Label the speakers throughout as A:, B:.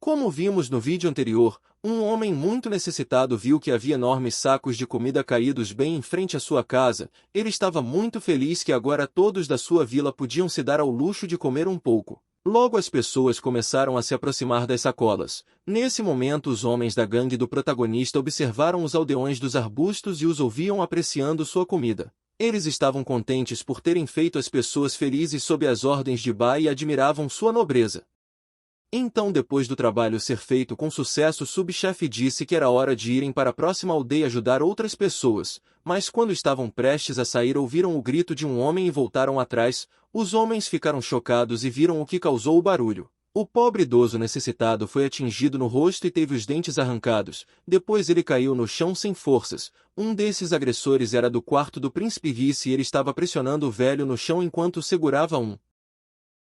A: Como vimos no vídeo anterior, um homem muito necessitado viu que havia enormes sacos de comida caídos bem em frente à sua casa. Ele estava muito feliz que agora todos da sua vila podiam se dar ao luxo de comer um pouco. Logo as pessoas começaram a se aproximar das sacolas. Nesse momento os homens da gangue do protagonista observaram os aldeões dos arbustos e os ouviam apreciando sua comida. Eles estavam contentes por terem feito as pessoas felizes sob as ordens de Bai e admiravam sua nobreza. Então, depois do trabalho ser feito com sucesso, o subchefe disse que era hora de irem para a próxima aldeia ajudar outras pessoas, mas quando estavam prestes a sair ouviram o grito de um homem e voltaram atrás. Os homens ficaram chocados e viram o que causou o barulho. O pobre idoso necessitado foi atingido no rosto e teve os dentes arrancados. Depois ele caiu no chão sem forças. Um desses agressores era do quarto do príncipe vice e ele estava pressionando o velho no chão enquanto segurava um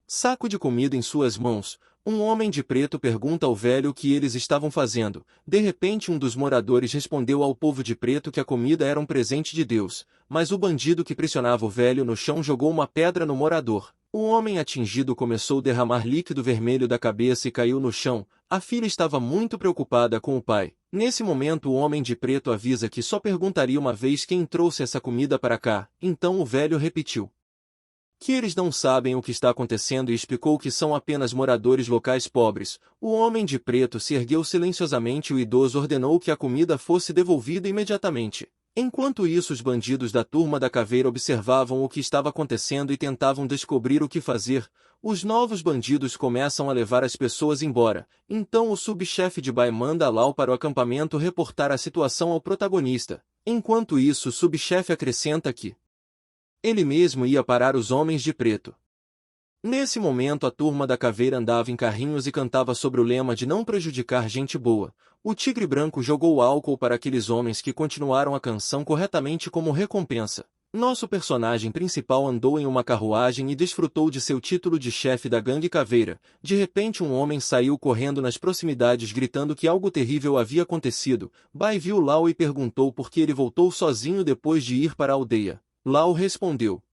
A: saco de comida em suas mãos. Um homem de preto pergunta ao velho o que eles estavam fazendo. De repente um dos moradores respondeu ao povo de preto que a comida era um presente de Deus, mas o bandido que pressionava o velho no chão jogou uma pedra no morador. O homem atingido começou a derramar líquido vermelho da cabeça e caiu no chão. A filha estava muito preocupada com o pai. Nesse momento o homem de preto avisa que só perguntaria uma vez quem trouxe essa comida para cá. Então o velho repetiu que eles não sabem o que está acontecendo e explicou que são apenas moradores locais pobres. O homem de preto se ergueu silenciosamente e o idoso ordenou que a comida fosse devolvida imediatamente. Enquanto isso, os bandidos da turma da caveira observavam o que estava acontecendo e tentavam descobrir o que fazer. Os novos bandidos começam a levar as pessoas embora. Então o subchefe de Bai manda Lau para o acampamento reportar a situação ao protagonista. Enquanto isso, o subchefe acrescenta que ele mesmo ia parar os homens de preto. Nesse momento a turma da caveira andava em carrinhos e cantava sobre o lema de não prejudicar gente boa. O tigre branco jogou álcool para aqueles homens que continuaram a canção corretamente como recompensa. Nosso personagem principal andou em uma carruagem e desfrutou de seu título de chefe da gangue caveira. De repente um homem saiu correndo nas proximidades gritando que algo terrível havia acontecido. Bai viu Lau e perguntou por que ele voltou sozinho depois de ir para a aldeia. Lau respondeu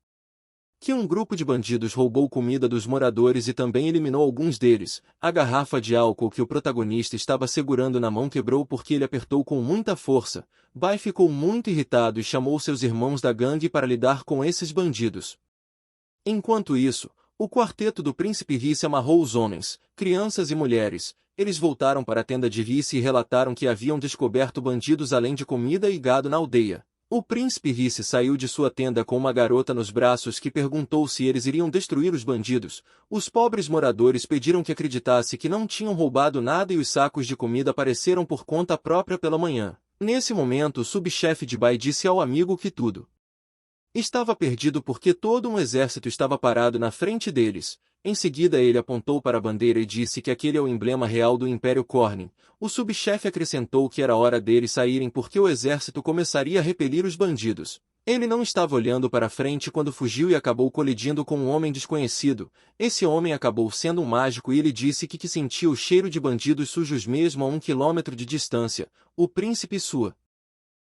A: que um grupo de bandidos roubou comida dos moradores e também eliminou alguns deles. A garrafa de álcool que o protagonista estava segurando na mão quebrou porque ele apertou com muita força. Bai ficou muito irritado e chamou seus irmãos da gangue para lidar com esses bandidos. Enquanto isso, o quarteto do príncipe Vice amarrou os homens, crianças e mulheres. Eles voltaram para a tenda de Vice e relataram que haviam descoberto bandidos além de comida e gado na aldeia. O príncipe Vice saiu de sua tenda com uma garota nos braços que perguntou se eles iriam destruir os bandidos. Os pobres moradores pediram que acreditasse que não tinham roubado nada e os sacos de comida apareceram por conta própria pela manhã. Nesse momento o subchefe de Bai disse ao amigo que tudo estava perdido porque todo um exército estava parado na frente deles. Em seguida ele apontou para a bandeira e disse que aquele é o emblema real do Império Cornin. O subchefe acrescentou que era hora deles saírem porque o exército começaria a repelir os bandidos. Ele não estava olhando para frente quando fugiu e acabou colidindo com um homem desconhecido. Esse homem acabou sendo um mágico e ele disse que sentia o cheiro de bandidos sujos mesmo a 1 quilômetro de distância. O príncipe e sua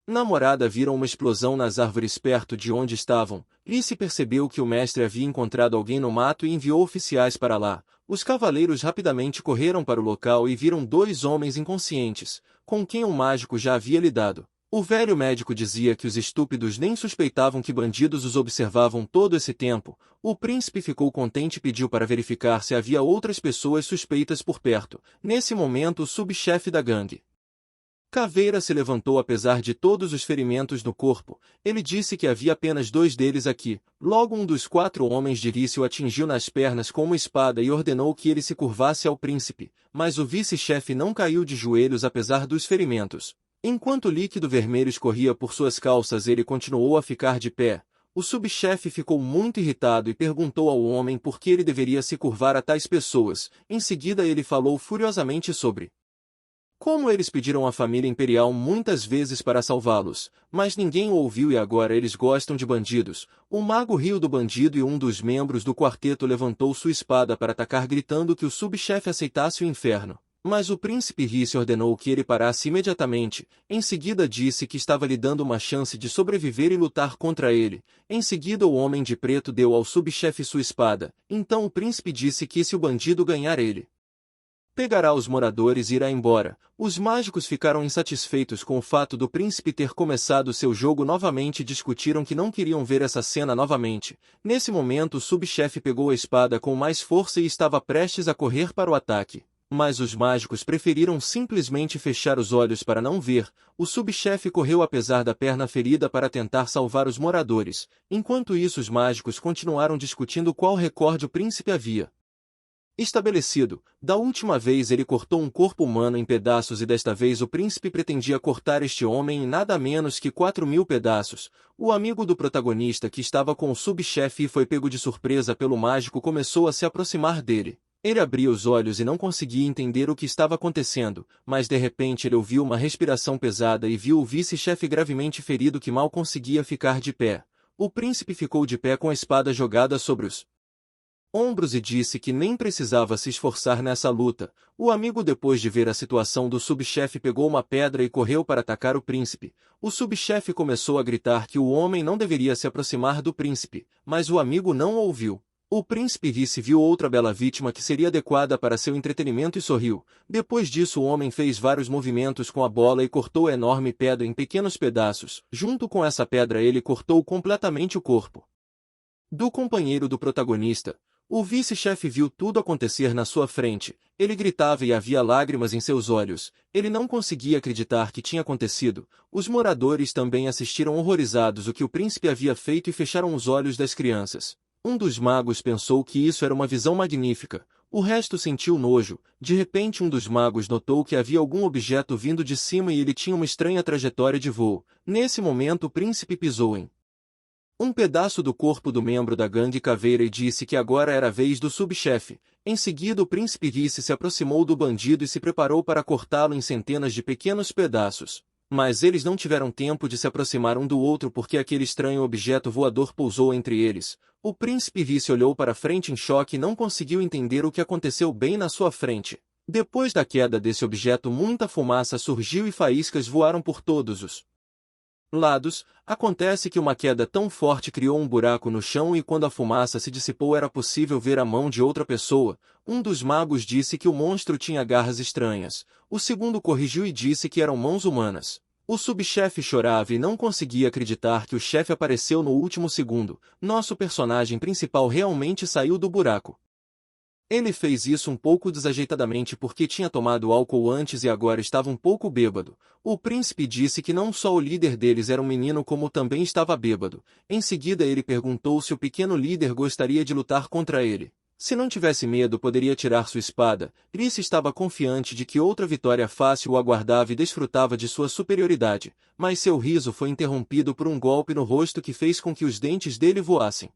A: namorada viram uma explosão nas árvores perto de onde estavam. Lice percebeu que o mestre havia encontrado alguém no mato e enviou oficiais para lá. Os cavaleiros rapidamente correram para o local e viram 2 homens inconscientes, com quem o mágico já havia lidado. O velho médico dizia que os estúpidos nem suspeitavam que bandidos os observavam todo esse tempo. O príncipe ficou contente e pediu para verificar se havia outras pessoas suspeitas por perto. Nesse momento o subchefe da gangue Caveira se levantou apesar de todos os ferimentos no corpo. Ele disse que havia apenas 2 deles aqui. Logo um dos 4 homens de Vice o atingiu nas pernas com uma espada e ordenou que ele se curvasse ao príncipe, mas o vice-chefe não caiu de joelhos apesar dos ferimentos. Enquanto o líquido vermelho escorria por suas calças ele continuou a ficar de pé. O subchefe ficou muito irritado e perguntou ao homem por que ele deveria se curvar a tais pessoas. Em seguida ele falou furiosamente sobre como eles pediram à família imperial muitas vezes para salvá-los, mas ninguém o ouviu e agora eles gostam de bandidos. O mago riu do bandido e um dos membros do quarteto levantou sua espada para atacar gritando que o subchefe aceitasse o inferno. Mas o príncipe Vice ordenou que ele parasse imediatamente. Em seguida disse que estava lhe dando uma chance de sobreviver e lutar contra ele. Em seguida o homem de preto deu ao subchefe sua espada. Então o príncipe disse que se o bandido ganhar ele Pegará os moradores e irá embora. Os mágicos ficaram insatisfeitos com o fato do príncipe ter começado seu jogo novamente e discutiram que não queriam ver essa cena novamente. Nesse momento o subchefe pegou a espada com mais força e estava prestes a correr para o ataque. Mas os mágicos preferiram simplesmente fechar os olhos para não ver. O subchefe correu apesar da perna ferida para tentar salvar os moradores. Enquanto isso os mágicos continuaram discutindo qual recorde o príncipe havia estabelecido. Da última vez ele cortou um corpo humano em pedaços e desta vez o príncipe pretendia cortar este homem em nada menos que 4.000 pedaços. O amigo do protagonista que estava com o subchefe e foi pego de surpresa pelo mágico começou a se aproximar dele. Ele abria os olhos e não conseguia entender o que estava acontecendo, mas de repente ele ouviu uma respiração pesada e viu o vice-chefe gravemente ferido que mal conseguia ficar de pé. O príncipe ficou de pé com a espada jogada sobre os ombros e disse que nem precisava se esforçar nessa luta. O amigo, depois de ver a situação do subchefe, pegou uma pedra e correu para atacar o príncipe. O subchefe começou a gritar que o homem não deveria se aproximar do príncipe, mas o amigo não ouviu. O príncipe vice viu outra bela vítima que seria adequada para seu entretenimento e sorriu. Depois disso o homem fez vários movimentos com a bola e cortou a enorme pedra em pequenos pedaços. Junto com essa pedra ele cortou completamente o corpo do companheiro do protagonista. O vice-chefe viu tudo acontecer na sua frente. Ele gritava e havia lágrimas em seus olhos. Ele não conseguia acreditar que tinha acontecido. Os moradores também assistiram horrorizados o que o príncipe havia feito e fecharam os olhos das crianças. Um dos magos pensou que isso era uma visão magnífica. O resto sentiu nojo. De repente um dos magos notou que havia algum objeto vindo de cima e ele tinha uma estranha trajetória de voo. Nesse momento o príncipe pisou em um pedaço do corpo do membro da gangue caveira e disse que agora era a vez do subchefe. Em seguida o príncipe vice se aproximou do bandido e se preparou para cortá-lo em centenas de pequenos pedaços. Mas eles não tiveram tempo de se aproximar um do outro porque aquele estranho objeto voador pousou entre eles. O príncipe vice olhou para frente em choque e não conseguiu entender o que aconteceu bem na sua frente. Depois da queda desse objeto muita fumaça surgiu e faíscas voaram por todos os lados. Acontece que uma queda tão forte criou um buraco no chão e quando a fumaça se dissipou era possível ver a mão de outra pessoa. Um dos magos disse que o monstro tinha garras estranhas. O segundo corrigiu e disse que eram mãos humanas. O subchefe chorava e não conseguia acreditar que o chefe apareceu no último segundo. Nosso personagem principal realmente saiu do buraco. Ele fez isso um pouco desajeitadamente porque tinha tomado álcool antes e agora estava um pouco bêbado. O príncipe disse que não só o líder deles era um menino como também estava bêbado. Em seguida ele perguntou se o pequeno líder gostaria de lutar contra ele. Se não tivesse medo poderia tirar sua espada. Chris estava confiante de que outra vitória fácil o aguardava e desfrutava de sua superioridade, mas seu riso foi interrompido por um golpe no rosto que fez com que os dentes dele voassem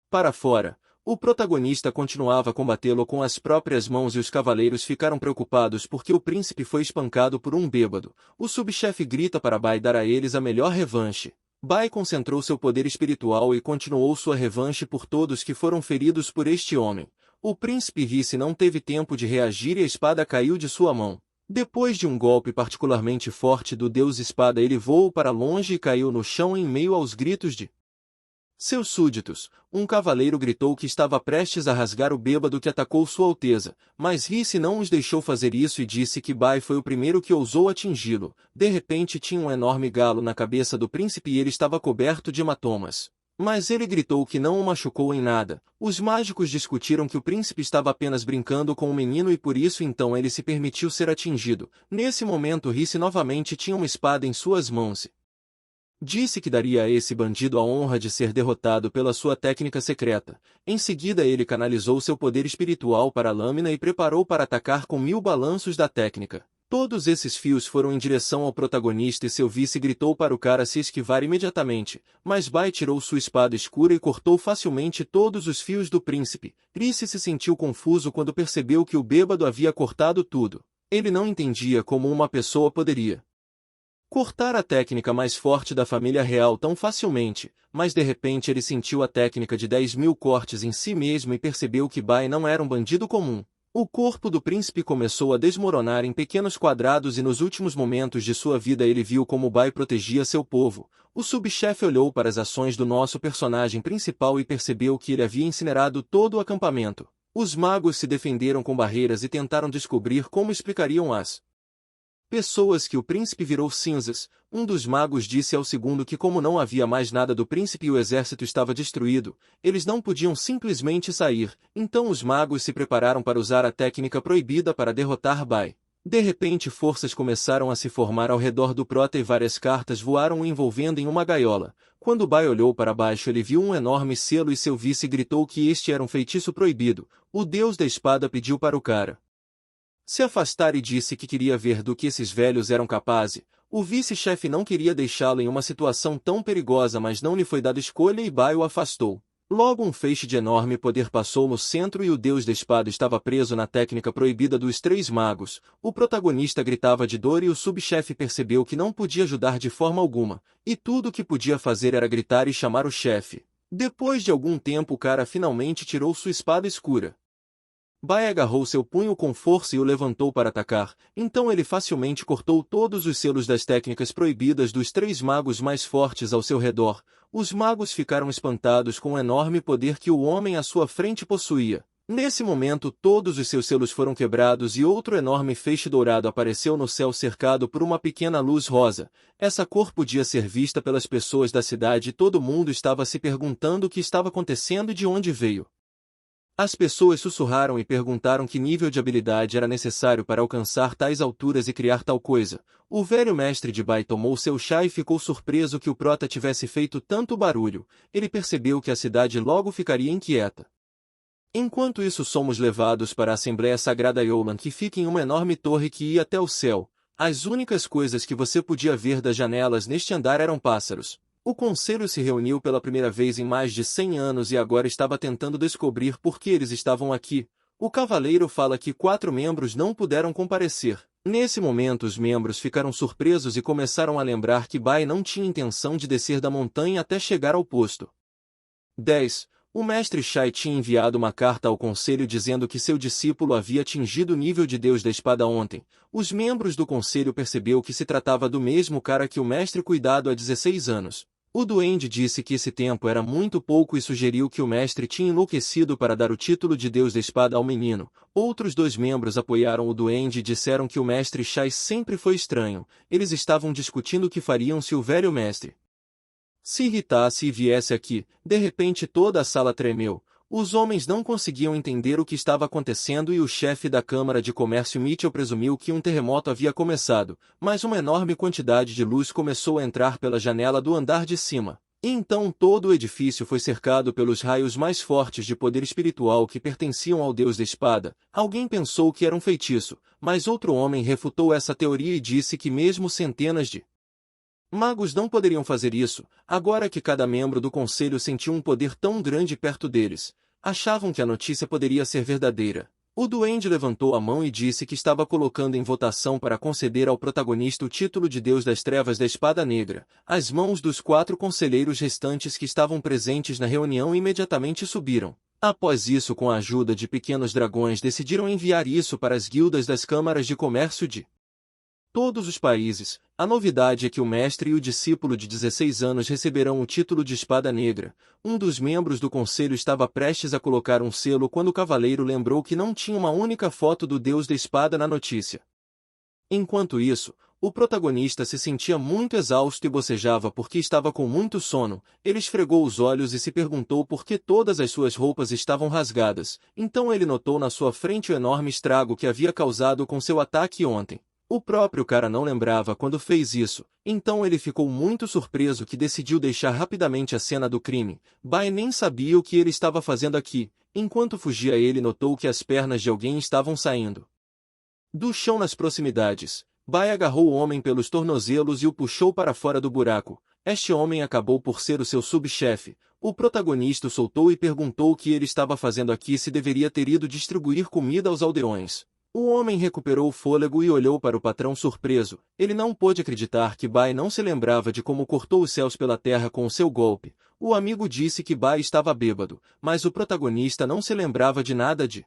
A: para fora. O protagonista continuava a combatê-lo com as próprias mãos e os cavaleiros ficaram preocupados porque o príncipe foi espancado por um bêbado. O subchefe grita para Bai dar a eles a melhor revanche. Bai concentrou seu poder espiritual e continuou sua revanche por todos que foram feridos por este homem. O príncipe vice não teve tempo de reagir e a espada caiu de sua mão. Depois de um golpe particularmente forte do deus espada ele voou para longe e caiu no chão em meio aos gritos de seus súditos. Um cavaleiro gritou que estava prestes a rasgar o bêbado que atacou Sua Alteza, mas Rice não os deixou fazer isso e disse que Bai foi o primeiro que ousou atingi-lo. De repente tinha um enorme galo na cabeça do príncipe e ele estava coberto de hematomas. Mas ele gritou que não o machucou em nada. Os mágicos discutiram que o príncipe estava apenas brincando com o menino e por isso então ele se permitiu ser atingido. Nesse momento Rice novamente tinha uma espada em suas mãos. Disse que daria a esse bandido a honra de ser derrotado pela sua técnica secreta. Em seguida ele canalizou seu poder espiritual para a lâmina e preparou para atacar com 1000 balanços da técnica. Todos esses fios foram em direção ao protagonista e seu vice gritou para o cara se esquivar imediatamente, mas Bai tirou sua espada escura e cortou facilmente todos os fios do príncipe. Chris se sentiu confuso quando percebeu que o bêbado havia cortado tudo. Ele não entendia como uma pessoa poderia cortar a técnica mais forte da família real tão facilmente, mas de repente ele sentiu a técnica de 10.000 cortes em si mesmo e percebeu que Bai não era um bandido comum. O corpo do príncipe começou a desmoronar em pequenos quadrados e nos últimos momentos de sua vida ele viu como Bai protegia seu povo. O subchefe olhou para as ações do nosso personagem principal e percebeu que ele havia incinerado todo o acampamento. Os magos se defenderam com barreiras e tentaram descobrir como explicariam as pessoas que o príncipe virou cinzas. Um dos magos disse ao segundo que como não havia mais nada do príncipe e o exército estava destruído, eles não podiam simplesmente sair, então os magos se prepararam para usar a técnica proibida para derrotar Bai. De repente forças começaram a se formar ao redor do Prota e várias cartas voaram o envolvendo em uma gaiola. Quando Bai olhou para baixo ele viu um enorme selo e seu vice gritou que este era um feitiço proibido. O deus da espada pediu para o cara se afastar e disse que queria ver do que esses velhos eram capazes. O vice-chefe não queria deixá-lo em uma situação tão perigosa, mas não lhe foi dada escolha e Bai o afastou. Logo um feixe de enorme poder passou no centro e o deus da espada estava preso na técnica proibida dos três magos. O protagonista gritava de dor e o subchefe percebeu que não podia ajudar de forma alguma, e tudo o que podia fazer era gritar e chamar o chefe. Depois de algum tempo o cara finalmente tirou sua espada escura. Bai agarrou seu punho com força e o levantou para atacar, então ele facilmente cortou todos os selos das técnicas proibidas dos três magos mais fortes ao seu redor. Os magos ficaram espantados com o enorme poder que o homem à sua frente possuía. Nesse momento todos os seus selos foram quebrados e outro enorme feixe dourado apareceu no céu cercado por uma pequena luz rosa. Essa cor podia ser vista pelas pessoas da cidade e todo mundo estava se perguntando o que estava acontecendo e de onde veio. As pessoas sussurraram e perguntaram que nível de habilidade era necessário para alcançar tais alturas e criar tal coisa. O velho mestre de Bai tomou seu chá e ficou surpreso que o Prota tivesse feito tanto barulho. Ele percebeu que a cidade logo ficaria inquieta. Enquanto isso somos levados para a Assembleia Sagrada Yolan, que fica em uma enorme torre que ia até o céu. As únicas coisas que você podia ver das janelas neste andar eram pássaros. O conselho se reuniu pela primeira vez em mais de 100 anos e agora estava tentando descobrir por que eles estavam aqui. O cavaleiro fala que 4 membros não puderam comparecer. Nesse momento os membros ficaram surpresos e começaram a lembrar que Bai não tinha intenção de descer da montanha até chegar ao posto. 10. O mestre Shai tinha enviado uma carta ao conselho dizendo que seu discípulo havia atingido o nível de Deus da Espada ontem. Os membros do conselho percebeu que se tratava do mesmo cara que o mestre cuidado há 16 anos. O duende disse que esse tempo era muito pouco e sugeriu que o mestre tinha enlouquecido para dar o título de Deus da Espada ao menino. Outros 2 membros apoiaram o duende e disseram que o mestre Shai sempre foi estranho. Eles estavam discutindo o que fariam se o velho mestre se irritasse e viesse aqui. De repente toda a sala tremeu. Os homens não conseguiam entender o que estava acontecendo e o chefe da Câmara de Comércio Mitchell presumiu que um terremoto havia começado, mas uma enorme quantidade de luz começou a entrar pela janela do andar de cima. E então todo o edifício foi cercado pelos raios mais fortes de poder espiritual que pertenciam ao Deus da Espada. Alguém pensou que era um feitiço, mas outro homem refutou essa teoria e disse que mesmo centenas de magos não poderiam fazer isso. Agora que cada membro do conselho sentiu um poder tão grande perto deles, achavam que a notícia poderia ser verdadeira. O duende levantou a mão e disse que estava colocando em votação para conceder ao protagonista o título de Deus das Trevas da Espada Negra. As mãos dos 4 conselheiros restantes que estavam presentes na reunião imediatamente subiram. Após isso, com a ajuda de pequenos dragões, decidiram enviar isso para as guildas das câmaras de comércio de todos os países. A novidade é que o mestre e o discípulo de 16 anos receberão o título de Espada Negra. Um dos membros do conselho estava prestes a colocar um selo quando o cavaleiro lembrou que não tinha uma única foto do Deus da Espada na notícia. Enquanto isso, o protagonista se sentia muito exausto e bocejava porque estava com muito sono. Ele esfregou os olhos e se perguntou por que todas as suas roupas estavam rasgadas. Então ele notou na sua frente o enorme estrago que havia causado com seu ataque ontem. O próprio cara não lembrava quando fez isso, então ele ficou muito surpreso que decidiu deixar rapidamente a cena do crime. Bai nem sabia o que ele estava fazendo aqui. Enquanto fugia ele notou que as pernas de alguém estavam saindo do chão nas proximidades. Bai agarrou o homem pelos tornozelos e o puxou para fora do buraco. Este homem acabou por ser o seu subchefe. O protagonista o soltou e perguntou o que ele estava fazendo aqui e se deveria ter ido distribuir comida aos aldeões. O homem recuperou o fôlego e olhou para o patrão surpreso. Ele não pôde acreditar que Bai não se lembrava de como cortou os céus pela terra com o seu golpe. O amigo disse que Bai estava bêbado, mas o protagonista não se lembrava de nada de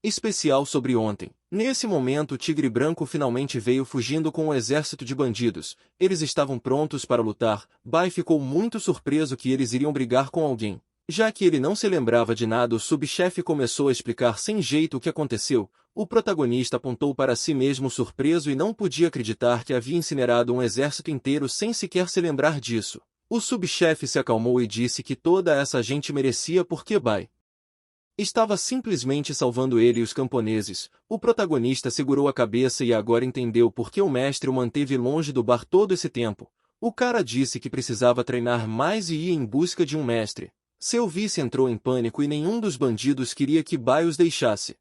A: especial sobre ontem. Nesse momento o tigre branco finalmente veio fugindo com um exército de bandidos. Eles estavam prontos para lutar. Bai ficou muito surpreso que eles iriam brigar com alguém. Já que ele não se lembrava de nada, o subchefe começou a explicar sem jeito o que aconteceu. O protagonista apontou para si mesmo surpreso e não podia acreditar que havia incinerado um exército inteiro sem sequer se lembrar disso. O subchefe se acalmou e disse que toda essa gente merecia porque Bai estava simplesmente salvando ele e os camponeses. O protagonista segurou a cabeça e agora entendeu por que o mestre o manteve longe do bar todo esse tempo. O cara disse que precisava treinar mais e ia em busca de um mestre. Seu vice entrou em pânico e nenhum dos bandidos queria que Bai os deixasse.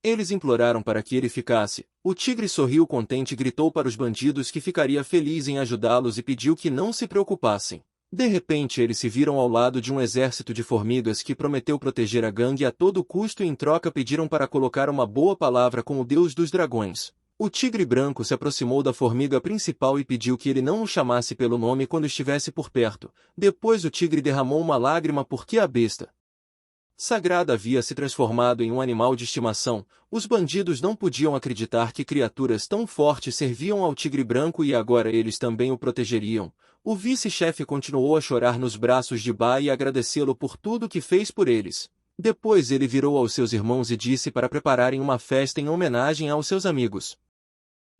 A: Eles imploraram para que ele ficasse. O tigre sorriu contente e gritou para os bandidos que ficaria feliz em ajudá-los e pediu que não se preocupassem. De repente eles se viram ao lado de um exército de formigas que prometeu proteger a gangue a todo custo e em troca pediram para colocar uma boa palavra com o deus dos dragões. O tigre branco se aproximou da formiga principal e pediu que ele não o chamasse pelo nome quando estivesse por perto. Depois o tigre derramou uma lágrima porque a besta sagrada havia se transformado em um animal de estimação. Os bandidos não podiam acreditar que criaturas tão fortes serviam ao tigre branco e agora eles também o protegeriam. O vice-chefe continuou a chorar nos braços de Bai e agradecê-lo por tudo que fez por eles. Depois ele virou aos seus irmãos e disse para prepararem uma festa em homenagem aos seus amigos.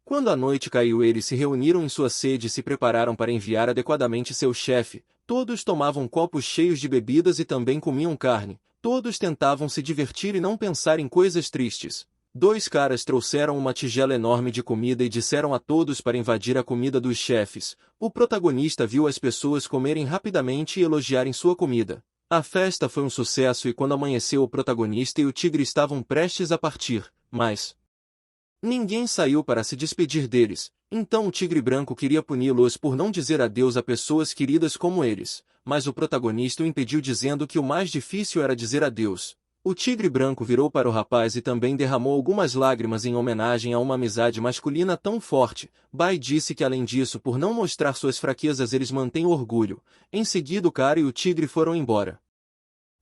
A: Quando a noite caiu, eles se reuniram em sua sede e se prepararam para enviar adequadamente seu chefe. Todos tomavam copos cheios de bebidas e também comiam carne. Todos tentavam se divertir e não pensar em coisas tristes. Dois caras trouxeram uma tigela enorme de comida e disseram a todos para invadir a comida dos chefes. O protagonista viu as pessoas comerem rapidamente e elogiarem sua comida. A festa foi um sucesso e quando amanheceu o protagonista e o tigre estavam prestes a partir, mas ninguém saiu para se despedir deles. Então o tigre branco queria puni-los por não dizer adeus a pessoas queridas como eles, mas o protagonista o impediu dizendo que o mais difícil era dizer adeus. O tigre branco virou para o rapaz e também derramou algumas lágrimas em homenagem a uma amizade masculina tão forte. Bai disse que além disso, por não mostrar suas fraquezas, eles mantêm orgulho. Em seguida o cara e o tigre foram embora.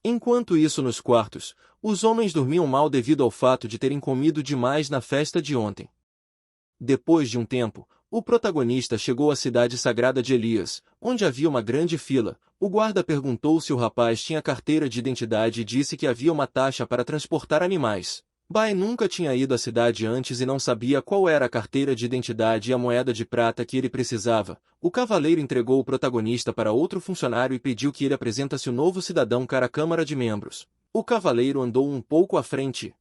A: Enquanto isso nos quartos, os homens dormiam mal devido ao fato de terem comido demais na festa de ontem. Depois de um tempo, o protagonista chegou à cidade sagrada de Elias, onde havia uma grande fila. O guarda perguntou se o rapaz tinha carteira de identidade e disse que havia uma taxa para transportar animais. Bai nunca tinha ido à cidade antes e não sabia qual era a carteira de identidade e a moeda de prata que ele precisava. O cavaleiro entregou o protagonista para outro funcionário e pediu que ele apresentasse o novo cidadão para a Câmara de Membros. O cavaleiro andou um pouco à frente.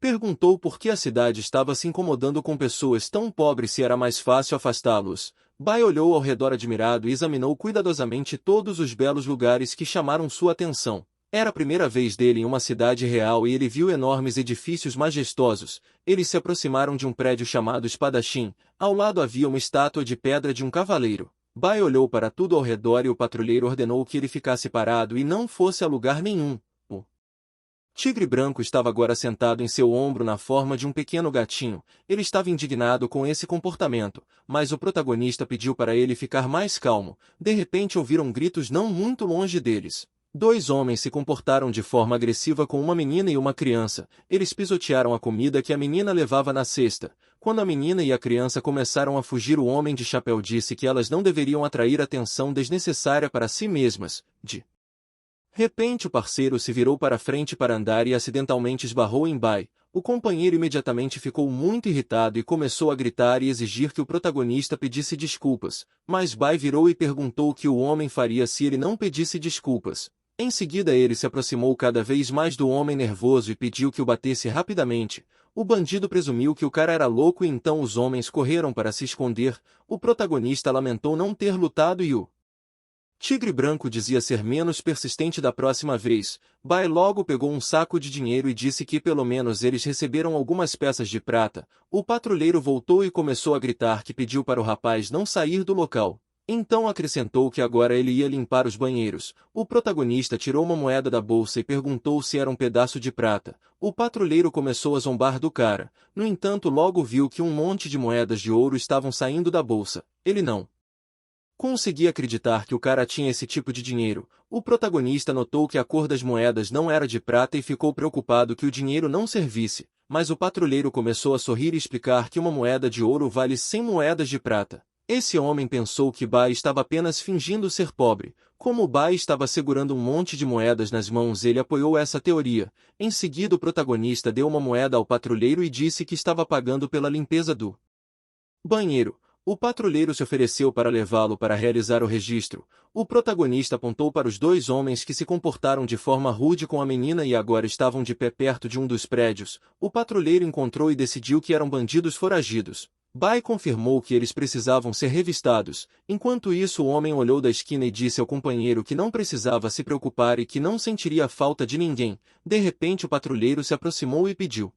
A: Perguntou por que a cidade estava se incomodando com pessoas tão pobres se era mais fácil afastá-los. Bai olhou ao redor admirado e examinou cuidadosamente todos os belos lugares que chamaram sua atenção. Era a primeira vez dele em uma cidade real e ele viu enormes edifícios majestosos. Eles se aproximaram de um prédio chamado Espadachim. Ao lado havia uma estátua de pedra de um cavaleiro. Bai olhou para tudo ao redor e o patrulheiro ordenou que ele ficasse parado e não fosse a lugar nenhum. O tigre branco estava agora sentado em seu ombro na forma de um pequeno gatinho. Ele estava indignado com esse comportamento, mas o protagonista pediu para ele ficar mais calmo. De repente ouviram gritos não muito longe deles. Dois homens se comportaram de forma agressiva com uma menina e uma criança. Eles pisotearam a comida que a menina levava na cesta. Quando a menina e a criança começaram a fugir, o homem de chapéu disse que elas não deveriam atrair atenção desnecessária para si mesmas. De repente o parceiro se virou para frente para andar e acidentalmente esbarrou em Bai. O companheiro imediatamente ficou muito irritado e começou a gritar e exigir que o protagonista pedisse desculpas. Mas Bai virou e perguntou o que o homem faria se ele não pedisse desculpas. Em seguida ele se aproximou cada vez mais do homem nervoso e pediu que o batesse rapidamente. O bandido presumiu que o cara era louco e então os homens correram para se esconder. O protagonista lamentou não ter lutado e o tigre branco dizia ser menos persistente da próxima vez. Bai logo pegou um saco de dinheiro e disse que pelo menos eles receberam algumas peças de prata. O patrulheiro voltou e começou a gritar que pediu para o rapaz não sair do local. Então acrescentou que agora ele ia limpar os banheiros. O protagonista tirou uma moeda da bolsa e perguntou se era um pedaço de prata. O patrulheiro começou a zombar do cara. No entanto, logo viu que um monte de moedas de ouro estavam saindo da bolsa. Ele não conseguia acreditar que o cara tinha esse tipo de dinheiro. O protagonista notou que a cor das moedas não era de prata e ficou preocupado que o dinheiro não servisse. Mas o patrulheiro começou a sorrir e explicar que uma moeda de ouro vale 100 moedas de prata. Esse homem pensou que Bai estava apenas fingindo ser pobre. Como Bai estava segurando um monte de moedas nas mãos, ele apoiou essa teoria. Em seguida, o protagonista deu uma moeda ao patrulheiro e disse que estava pagando pela limpeza do banheiro. O patrulheiro se ofereceu para levá-lo para realizar o registro. O protagonista apontou para os dois homens que se comportaram de forma rude com a menina e agora estavam de pé perto de um dos prédios. O patrulheiro encontrou e decidiu que eram bandidos foragidos. Bai confirmou que eles precisavam ser revistados. Enquanto isso, o homem olhou da esquina e disse ao companheiro que não precisava se preocupar e que não sentiria falta de ninguém. De repente, o patrulheiro se aproximou e pediu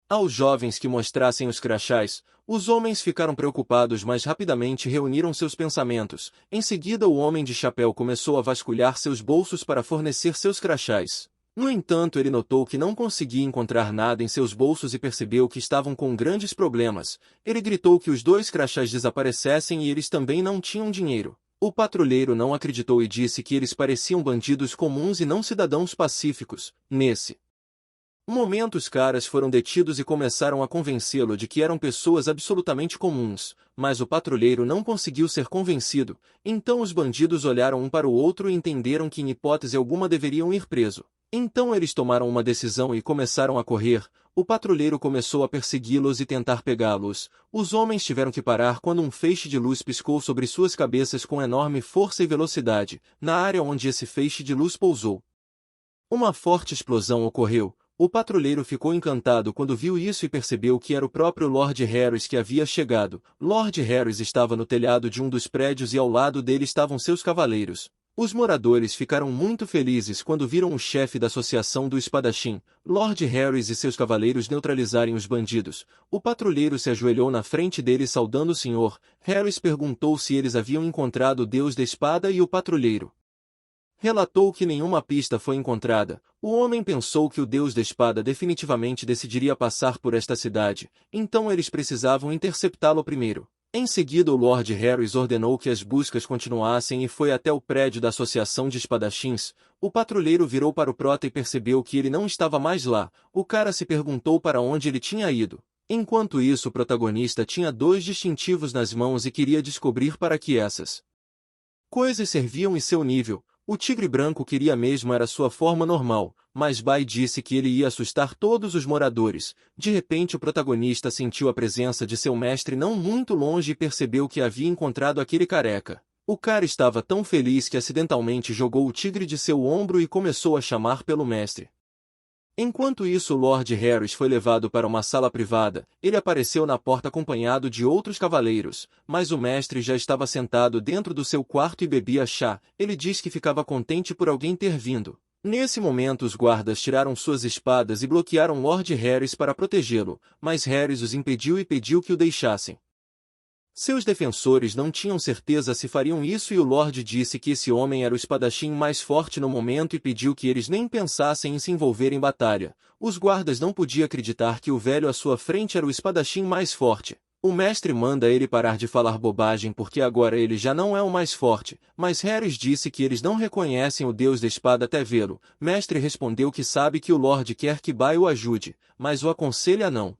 A: aos jovens que mostrassem os crachás. Os homens ficaram preocupados, mas rapidamente reuniram seus pensamentos. Em seguida, o homem de chapéu começou a vasculhar seus bolsos para fornecer seus crachás. No entanto, ele notou que não conseguia encontrar nada em seus bolsos e percebeu que estavam com grandes problemas. Ele gritou que os dois crachás desaparecessem e eles também não tinham dinheiro. O patrulheiro não acreditou e disse que eles pareciam bandidos comuns e não cidadãos pacíficos. Nesse momento, os caras foram detidos e começaram a convencê-lo de que eram pessoas absolutamente comuns, mas o patrulheiro não conseguiu ser convencido. Então os bandidos olharam um para o outro e entenderam que em hipótese alguma deveriam ir preso. Então eles tomaram uma decisão e começaram a correr. O patrulheiro começou a persegui-los e tentar pegá-los. Os homens tiveram que parar quando um feixe de luz piscou sobre suas cabeças com enorme força e velocidade. Na área onde esse feixe de luz pousou, uma forte explosão ocorreu. O patrulheiro ficou encantado quando viu isso e percebeu que era o próprio Lord Harris que havia chegado. Lord Harris estava no telhado de um dos prédios e ao lado dele estavam seus cavaleiros. Os moradores ficaram muito felizes quando viram o chefe da Associação do Espadachim, Lord Harris e seus cavaleiros neutralizarem os bandidos. O patrulheiro se ajoelhou na frente deles saudando o senhor. Harris perguntou se eles haviam encontrado o Deus da Espada e o patrulheiro relatou que nenhuma pista foi encontrada. O homem pensou que o Deus da Espada definitivamente decidiria passar por esta cidade, então eles precisavam interceptá-lo primeiro. Em seguida, o Lord Harris ordenou que as buscas continuassem e foi até o prédio da Associação de Espadachins. O patrulheiro virou para o prota e percebeu que ele não estava mais lá. O cara se perguntou para onde ele tinha ido. Enquanto isso, o protagonista tinha dois distintivos nas mãos e queria descobrir para que essas coisas serviam em seu nível. O tigre branco queria mesmo era sua forma normal, mas Bai disse que ele ia assustar todos os moradores. De repente, o protagonista sentiu a presença de seu mestre não muito longe e percebeu que havia encontrado aquele careca. O cara estava tão feliz que acidentalmente jogou o tigre de seu ombro e começou a chamar pelo mestre. Enquanto isso, o Lord Harris foi levado para uma sala privada. Ele apareceu na porta acompanhado de outros cavaleiros, mas o mestre já estava sentado dentro do seu quarto e bebia chá. Ele disse que ficava contente por alguém ter vindo. Nesse momento, os guardas tiraram suas espadas e bloquearam Lord Harris para protegê-lo, mas Harris os impediu e pediu que o deixassem. Seus defensores não tinham certeza se fariam isso e o Lorde disse que esse homem era o espadachim mais forte no momento e pediu que eles nem pensassem em se envolver em batalha. Os guardas não podiam acreditar que o velho à sua frente era o espadachim mais forte. O mestre manda ele parar de falar bobagem porque agora ele já não é o mais forte, mas Harris disse que eles não reconhecem o Deus da Espada até vê-lo. Mestre respondeu que sabe que o Lorde quer que Bai o ajude, mas o aconselha a não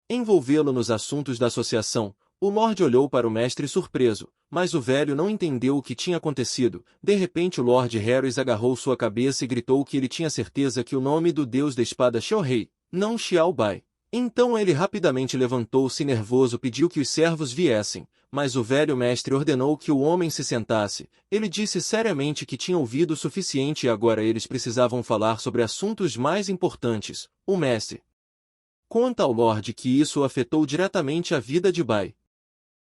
A: envolvê-lo nos assuntos da associação. O Lorde olhou para o mestre surpreso, mas o velho não entendeu o que tinha acontecido. De repente o Lord Harris agarrou sua cabeça e gritou que ele tinha certeza que o nome do Deus da Espada Xiao-Rei, não Xiao-Bai. Então ele rapidamente levantou-se nervoso e pediu que os servos viessem, mas o velho mestre ordenou que o homem se sentasse. Ele disse seriamente que tinha ouvido o suficiente e agora eles precisavam falar sobre assuntos mais importantes. O mestre conta ao Lorde que isso afetou diretamente a vida de Bai.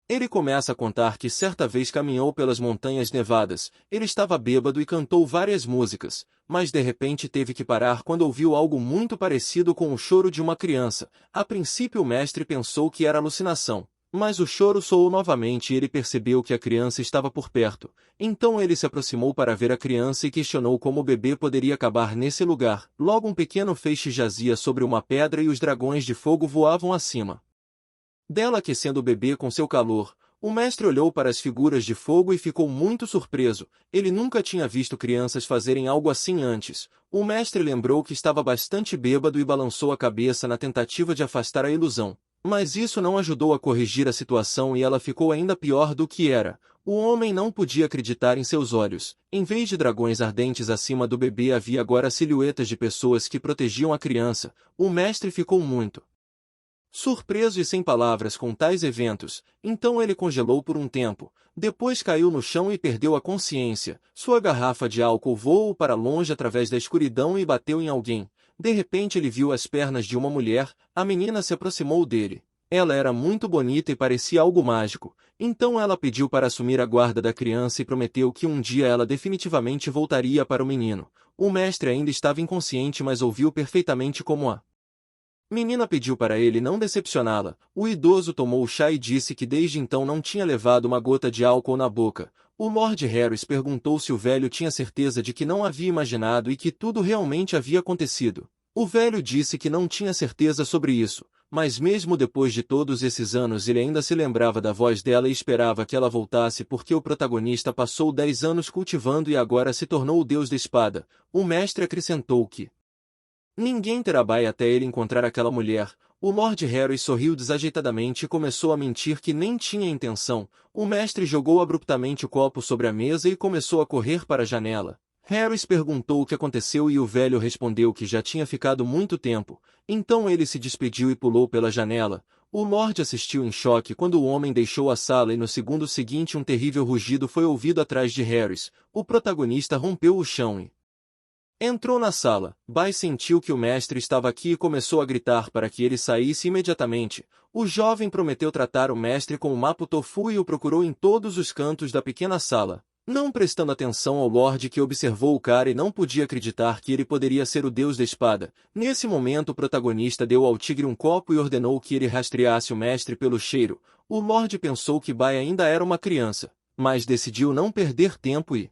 A: Ele começa a contar que certa vez caminhou pelas montanhas nevadas. Ele estava bêbado e cantou várias músicas, mas de repente teve que parar quando ouviu algo muito parecido com o choro de uma criança. A princípio o mestre pensou que era alucinação, mas o choro soou novamente e ele percebeu que a criança estava por perto. Então ele se aproximou para ver a criança e questionou como o bebê poderia acabar nesse lugar. Logo um pequeno feixe jazia sobre uma pedra e os dragões de fogo voavam acima dela aquecendo o bebê com seu calor. O mestre olhou para as figuras de fogo e ficou muito surpreso. Ele nunca tinha visto crianças fazerem algo assim antes. O mestre lembrou que estava bastante bêbado e balançou a cabeça na tentativa de afastar a ilusão. Mas isso não ajudou a corrigir a situação e ela ficou ainda pior do que era. O homem não podia acreditar em seus olhos. Em vez de dragões ardentes acima do bebê havia agora silhuetas de pessoas que protegiam a criança. O mestre ficou muito surpreso e sem palavras com tais eventos, então ele congelou por um tempo, depois caiu no chão e perdeu a consciência. Sua garrafa de álcool voou para longe através da escuridão e bateu em alguém. De repente ele viu as pernas de uma mulher, a menina se aproximou dele. Ela era muito bonita e parecia algo mágico, então ela pediu para assumir a guarda da criança e prometeu que um dia ela definitivamente voltaria para o menino. O mestre ainda estava inconsciente, mas ouviu perfeitamente como a menina pediu para ele não decepcioná-la. O idoso tomou o chá e disse que desde então não tinha levado uma gota de álcool na boca. O Lord Harris perguntou se o velho tinha certeza de que não havia imaginado e que tudo realmente havia acontecido. O velho disse que não tinha certeza sobre isso, mas mesmo depois de todos esses anos ele ainda se lembrava da voz dela e esperava que ela voltasse porque o protagonista passou 10 anos cultivando e agora se tornou o deus da espada. O mestre acrescentou que ninguém terá baia até ele encontrar aquela mulher. O Lord Harry sorriu desajeitadamente e começou a mentir que nem tinha intenção. O mestre jogou abruptamente o copo sobre a mesa e começou a correr para a janela. Harris perguntou o que aconteceu e o velho respondeu que já tinha ficado muito tempo. Então ele se despediu e pulou pela janela. O Lord assistiu em choque quando o homem deixou a sala e no segundo seguinte um terrível rugido foi ouvido atrás de Harris. O protagonista rompeu o chão e entrou na sala. Bai sentiu que o mestre estava aqui e começou a gritar para que ele saísse imediatamente. O jovem prometeu tratar o mestre com o Mapo Tofu e o procurou em todos os cantos da pequena sala, não prestando atenção ao Lorde que observou o cara e não podia acreditar que ele poderia ser o deus da espada. Nesse momento o protagonista deu ao tigre um copo e ordenou que ele rastreasse o mestre pelo cheiro. O Lorde pensou que Bai ainda era uma criança, mas decidiu não perder tempo e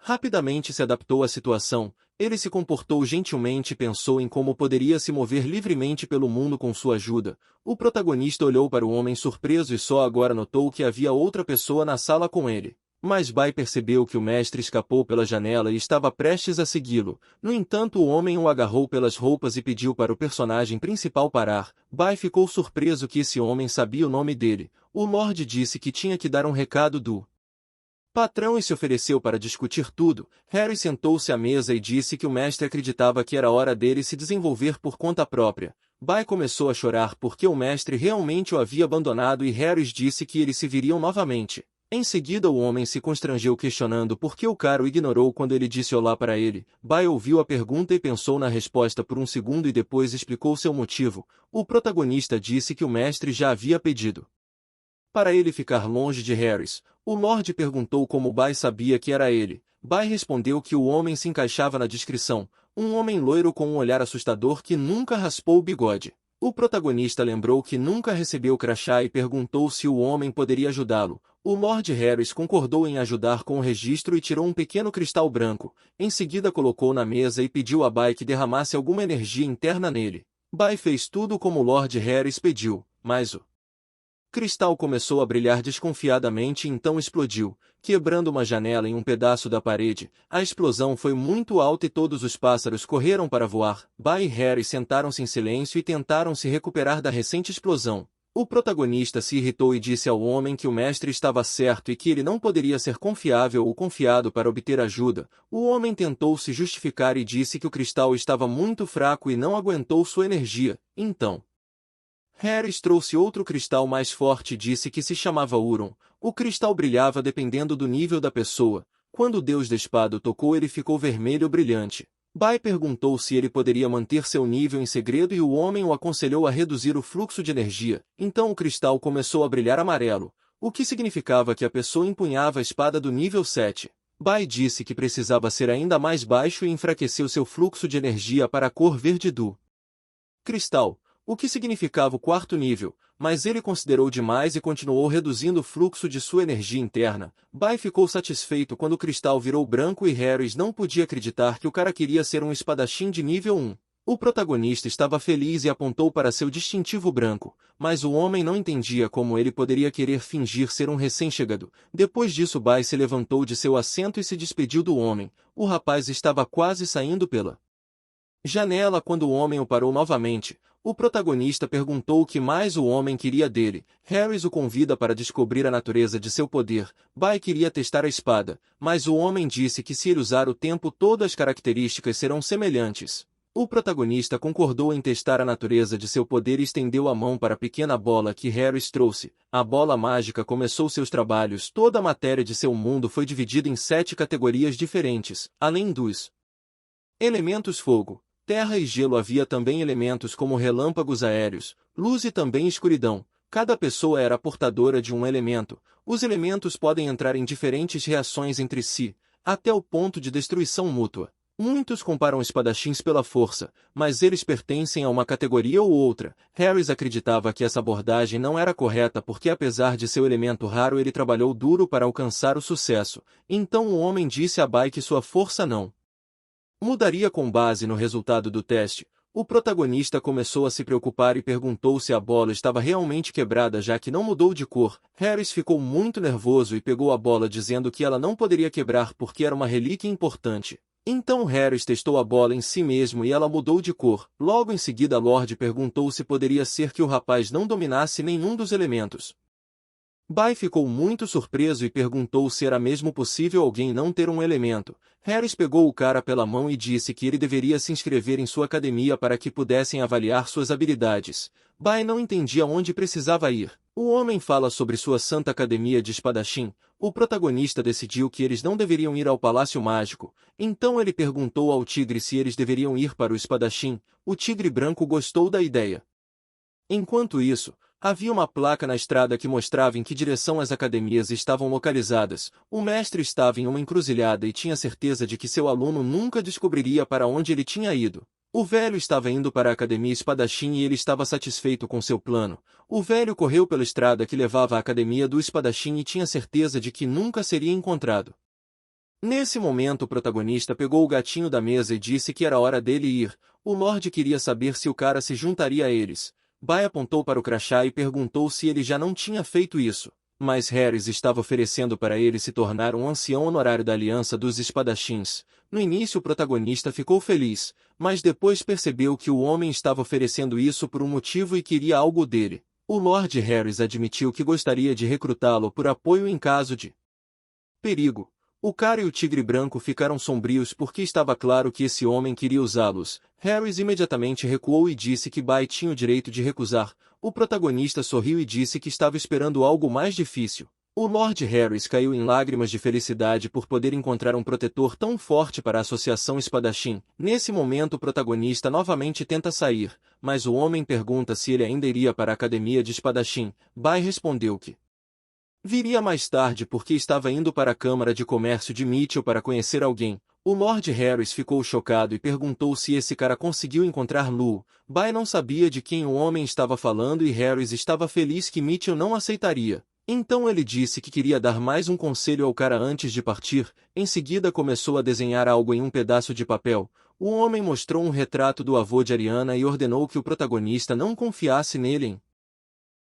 A: rapidamente se adaptou à situação. Ele se comportou gentilmente e pensou em como poderia se mover livremente pelo mundo com sua ajuda. O protagonista olhou para o homem surpreso e só agora notou que havia outra pessoa na sala com ele. Mas Bai percebeu que o mestre escapou pela janela e estava prestes a segui-lo. No entanto, o homem o agarrou pelas roupas e pediu para o personagem principal parar. Bai ficou surpreso que esse homem sabia o nome dele. O Lorde disse que tinha que dar um recado do patrão e se ofereceu para discutir tudo. Harry sentou-se à mesa e disse que o mestre acreditava que era hora dele se desenvolver por conta própria. Bai começou a chorar porque o mestre realmente o havia abandonado e Harry disse que eles se viriam novamente. Em seguida o homem se constrangeu questionando por que o cara o ignorou quando ele disse olá para ele. Bai ouviu a pergunta e pensou na resposta por um segundo e depois explicou seu motivo. O protagonista disse que o mestre já havia pedido para ele ficar longe de Harris. O Lorde perguntou como Bai sabia que era ele. Bai respondeu que o homem se encaixava na descrição, um homem loiro com um olhar assustador que nunca raspou o bigode. O protagonista lembrou que nunca recebeu crachá e perguntou se o homem poderia ajudá-lo. O Lord Harris concordou em ajudar com o registro e tirou um pequeno cristal branco. Em seguida colocou na mesa e pediu a Bai que derramasse alguma energia interna nele. Bai fez tudo como o Lord Harris pediu, mas o cristal começou a brilhar desconfiadamente e então explodiu, quebrando uma janela em um pedaço da parede. A explosão foi muito alta e todos os pássaros correram para voar. Bai e Harry sentaram-se em silêncio e tentaram se recuperar da recente explosão. O protagonista se irritou e disse ao homem que o mestre estava certo e que ele não poderia ser confiável ou confiado para obter ajuda. O homem tentou se justificar e disse que o cristal estava muito fraco e não aguentou sua energia. Então Harris trouxe outro cristal mais forte e disse que se chamava Huron. O cristal brilhava dependendo do nível da pessoa. Quando o deus da espada o tocou ele ficou vermelho brilhante. Bai perguntou se ele poderia manter seu nível em segredo e o homem o aconselhou a reduzir o fluxo de energia. Então o cristal começou a brilhar amarelo, o que significava que a pessoa empunhava a espada do nível 7. Bai disse que precisava ser ainda mais baixo e enfraqueceu seu fluxo de energia para a cor verde do cristal, o que significava o quarto nível, mas ele considerou demais e continuou reduzindo o fluxo de sua energia interna. Bai ficou satisfeito quando o cristal virou branco e Harris não podia acreditar que o cara queria ser um espadachim de nível 1. O protagonista estava feliz e apontou para seu distintivo branco, mas o homem não entendia como ele poderia querer fingir ser um recém-chegado. Depois disso Bai se levantou de seu assento e se despediu do homem. O rapaz estava quase saindo pela janela quando o homem o parou novamente. O protagonista perguntou o que mais o homem queria dele. Harris o convida para descobrir a natureza de seu poder. Bai queria testar a espada, mas o homem disse que se ele usar o tempo todo as características serão semelhantes. O protagonista concordou em testar a natureza de seu poder e estendeu a mão para a pequena bola que Harris trouxe. A bola mágica começou seus trabalhos. Toda a matéria de seu mundo foi dividida em 7 categorias diferentes, além dos elementos fogo, terra e gelo. Havia também elementos como relâmpagos aéreos, luz e também escuridão. Cada pessoa era portadora de um elemento. Os elementos podem entrar em diferentes reações entre si, até o ponto de destruição mútua. Muitos comparam espadachins pela força, mas eles pertencem a uma categoria ou outra. Harris acreditava que essa abordagem não era correta porque apesar de seu elemento raro ele trabalhou duro para alcançar o sucesso. Então o homem disse a Bai que sua força não mudaria com base no resultado do teste. O protagonista começou a se preocupar e perguntou se a bola estava realmente quebrada já que não mudou de cor. Harris ficou muito nervoso e pegou a bola dizendo que ela não poderia quebrar porque era uma relíquia importante. Então Harris testou a bola em si mesmo e ela mudou de cor. Logo em seguida Lord perguntou se poderia ser que o rapaz não dominasse nenhum dos elementos. Bai ficou muito surpreso e perguntou se era mesmo possível alguém não ter um elemento. Harris pegou o cara pela mão e disse que ele deveria se inscrever em sua academia para que pudessem avaliar suas habilidades. Bai não entendia onde precisava ir. O homem fala sobre sua santa academia de espadachim. O protagonista decidiu que eles não deveriam ir ao Palácio Mágico. Então ele perguntou ao tigre se eles deveriam ir para o espadachim. O tigre branco gostou da ideia. Enquanto isso, havia uma placa na estrada que mostrava em que direção as academias estavam localizadas. O mestre estava em uma encruzilhada e tinha certeza de que seu aluno nunca descobriria para onde ele tinha ido. O velho estava indo para a academia espadachim e ele estava satisfeito com seu plano. O velho correu pela estrada que levava à academia do espadachim e tinha certeza de que nunca seria encontrado. Nesse momento o protagonista pegou o gatinho da mesa e disse que era hora dele ir. O Lorde queria saber se o cara se juntaria a eles. Bai apontou para o crachá e perguntou se ele já não tinha feito isso. Mas Harris estava oferecendo para ele se tornar um ancião honorário da Aliança dos Espadachins. No início o protagonista ficou feliz, mas depois percebeu que o homem estava oferecendo isso por um motivo e queria algo dele. O Lord Harris admitiu que gostaria de recrutá-lo por apoio em caso de perigo. O cara e o tigre branco ficaram sombrios porque estava claro que esse homem queria usá-los. Harris imediatamente recuou e disse que Bai tinha o direito de recusar. O protagonista sorriu e disse que estava esperando algo mais difícil. O Lord Harris caiu em lágrimas de felicidade por poder encontrar um protetor tão forte para a Associação Espadachim. Nesse momento o protagonista novamente tenta sair, mas o homem pergunta se ele ainda iria para a Academia de Espadachim. Bai respondeu que viria mais tarde porque estava indo para a Câmara de Comércio de Mitchell para conhecer alguém. O Lord Harris ficou chocado e perguntou se esse cara conseguiu encontrar Lu. Bai não sabia de quem o homem estava falando e Harris estava feliz que Mitchell não aceitaria. Então ele disse que queria dar mais um conselho ao cara antes de partir. Em seguida começou a desenhar algo em um pedaço de papel. O homem mostrou um retrato do avô de Ariana e ordenou que o protagonista não confiasse nele em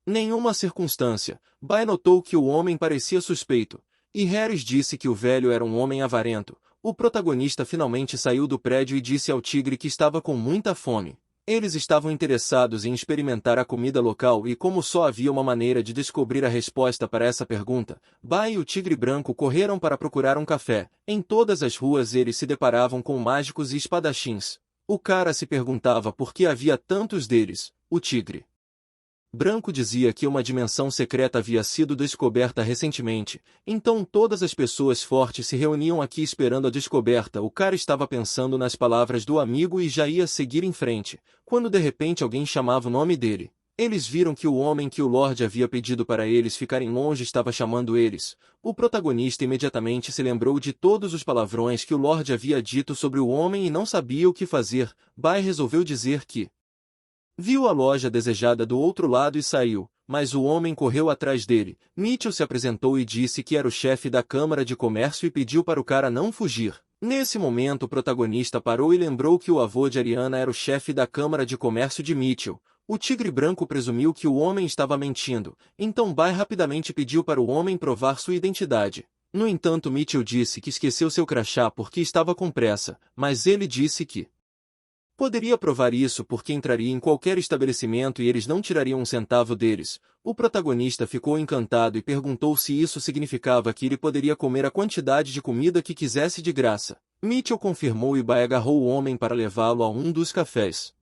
A: nenhuma circunstância. Bai notou que o homem parecia suspeito, e Harris disse que o velho era um homem avarento. O protagonista finalmente saiu do prédio e disse ao tigre que estava com muita fome. Eles estavam interessados em experimentar a comida local e como só havia uma maneira de descobrir a resposta para essa pergunta, Bai e o tigre branco correram para procurar um café. Em todas as ruas eles se deparavam com mágicos e espadachins. O cara se perguntava por que havia tantos deles. O tigre branco dizia que uma dimensão secreta havia sido descoberta recentemente, então todas as pessoas fortes se reuniam aqui esperando a descoberta. O cara estava pensando nas palavras do amigo e já ia seguir em frente, quando de repente alguém chamava o nome dele. Eles viram que o homem que o Lorde havia pedido para eles ficarem longe estava chamando eles. O protagonista imediatamente se lembrou de todos os palavrões que o Lorde havia dito sobre o homem e não sabia o que fazer. Bai resolveu dizer que viu a loja desejada do outro lado e saiu, mas o homem correu atrás dele. Mitchell se apresentou e disse que era o chefe da Câmara de Comércio e pediu para o cara não fugir. Nesse momento o protagonista parou e lembrou que o avô de Ariana era o chefe da Câmara de Comércio de Mitchell. O tigre branco presumiu que o homem estava mentindo, então Bai rapidamente pediu para o homem provar sua identidade. No entanto Mitchell disse que esqueceu seu crachá porque estava com pressa, mas ele disse que Poderia provar isso porque entraria em qualquer estabelecimento e eles não tirariam um centavo deles. O protagonista ficou encantado e perguntou se isso significava que ele poderia comer a quantidade de comida que quisesse de graça. Mitchell confirmou e Bai agarrou o homem para levá-lo a um dos cafés.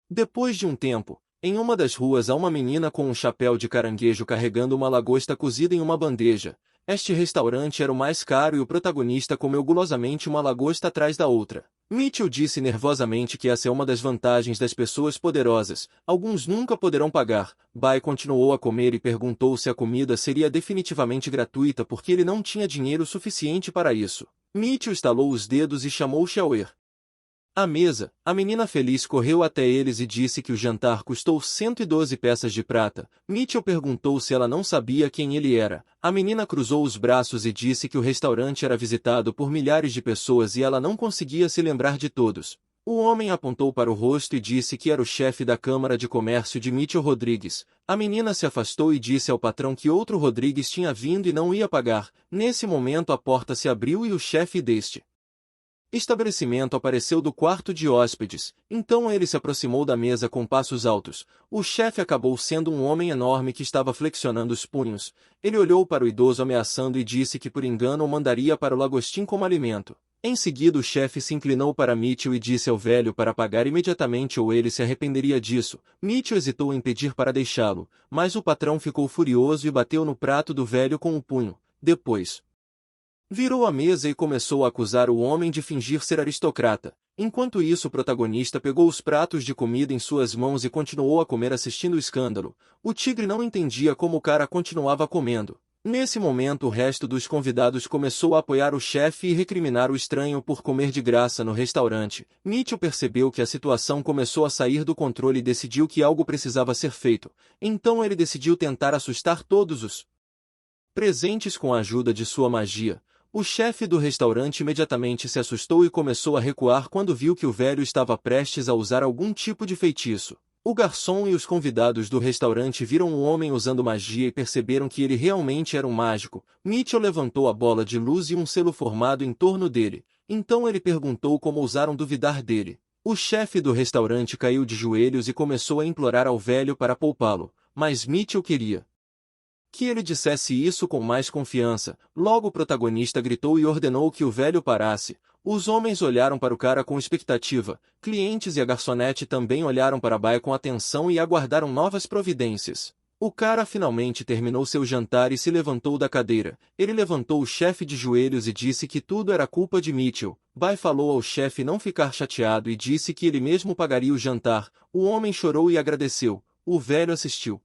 A: Depois de um tempo, em uma das ruas há uma menina com um chapéu de caranguejo carregando uma lagosta cozida em uma bandeja. Este restaurante era o mais caro e o protagonista comeu gulosamente uma lagosta atrás da outra. Mitchell disse nervosamente que essa é uma das vantagens das pessoas poderosas. Alguns nunca poderão pagar. Bai continuou a comer e perguntou se a comida seria definitivamente gratuita porque ele não tinha dinheiro suficiente para isso. Mitchell estalou os dedos e chamou Xiaoer. À mesa, a menina feliz correu até eles e disse que o jantar custou 112 peças de prata. Mitchell perguntou se ela não sabia quem ele era. A menina cruzou os braços e disse que o restaurante era visitado por milhares de pessoas e ela não conseguia se lembrar de todos. O homem apontou para o rosto e disse que era o chefe da Câmara de Comércio de Mitchell Rodrigues. A menina se afastou e disse ao patrão que outro Rodrigues tinha vindo e não ia pagar. Nesse momento a porta se abriu e o chefe deste estabelecimento apareceu do quarto de hóspedes, então ele se aproximou da mesa com passos altos. O chefe acabou sendo um homem enorme que estava flexionando os punhos. Ele olhou para o idoso ameaçando e disse que por engano o mandaria para o lagostim como alimento. Em seguida o chefe se inclinou para Mitchell e disse ao velho para pagar imediatamente ou ele se arrependeria disso. Mitchell hesitou em pedir para deixá-lo, mas o patrão ficou furioso e bateu no prato do velho com o punho. Depois, virou a mesa e começou a acusar o homem de fingir ser aristocrata. Enquanto isso o protagonista pegou os pratos de comida em suas mãos e continuou a comer assistindo o escândalo. O tigre não entendia como o cara continuava comendo. Nesse momento o resto dos convidados começou a apoiar o chefe e recriminar o estranho por comer de graça no restaurante. Mitchell percebeu que a situação começou a sair do controle e decidiu que algo precisava ser feito. Então ele decidiu tentar assustar todos os presentes com a ajuda de sua magia. O chefe do restaurante imediatamente se assustou e começou a recuar quando viu que o velho estava prestes a usar algum tipo de feitiço. O garçom e os convidados do restaurante viram o homem usando magia e perceberam que ele realmente era um mágico. Mitchell levantou a bola de luz e um selo formado em torno dele. Então ele perguntou como ousaram duvidar dele. O chefe do restaurante caiu de joelhos e começou a implorar ao velho para poupá-lo, mas Mitchell queria que ele dissesse isso com mais confiança. Logo o protagonista gritou e ordenou que o velho parasse. Os homens olharam para o cara com expectativa. Clientes e a garçonete também olharam para Bai com atenção e aguardaram novas providências. O cara finalmente terminou seu jantar e se levantou da cadeira. Ele levantou o chefe de joelhos e disse que tudo era culpa de Mitchell. Bai falou ao chefe não ficar chateado e disse que ele mesmo pagaria o jantar. O homem chorou e agradeceu. O velho assistiu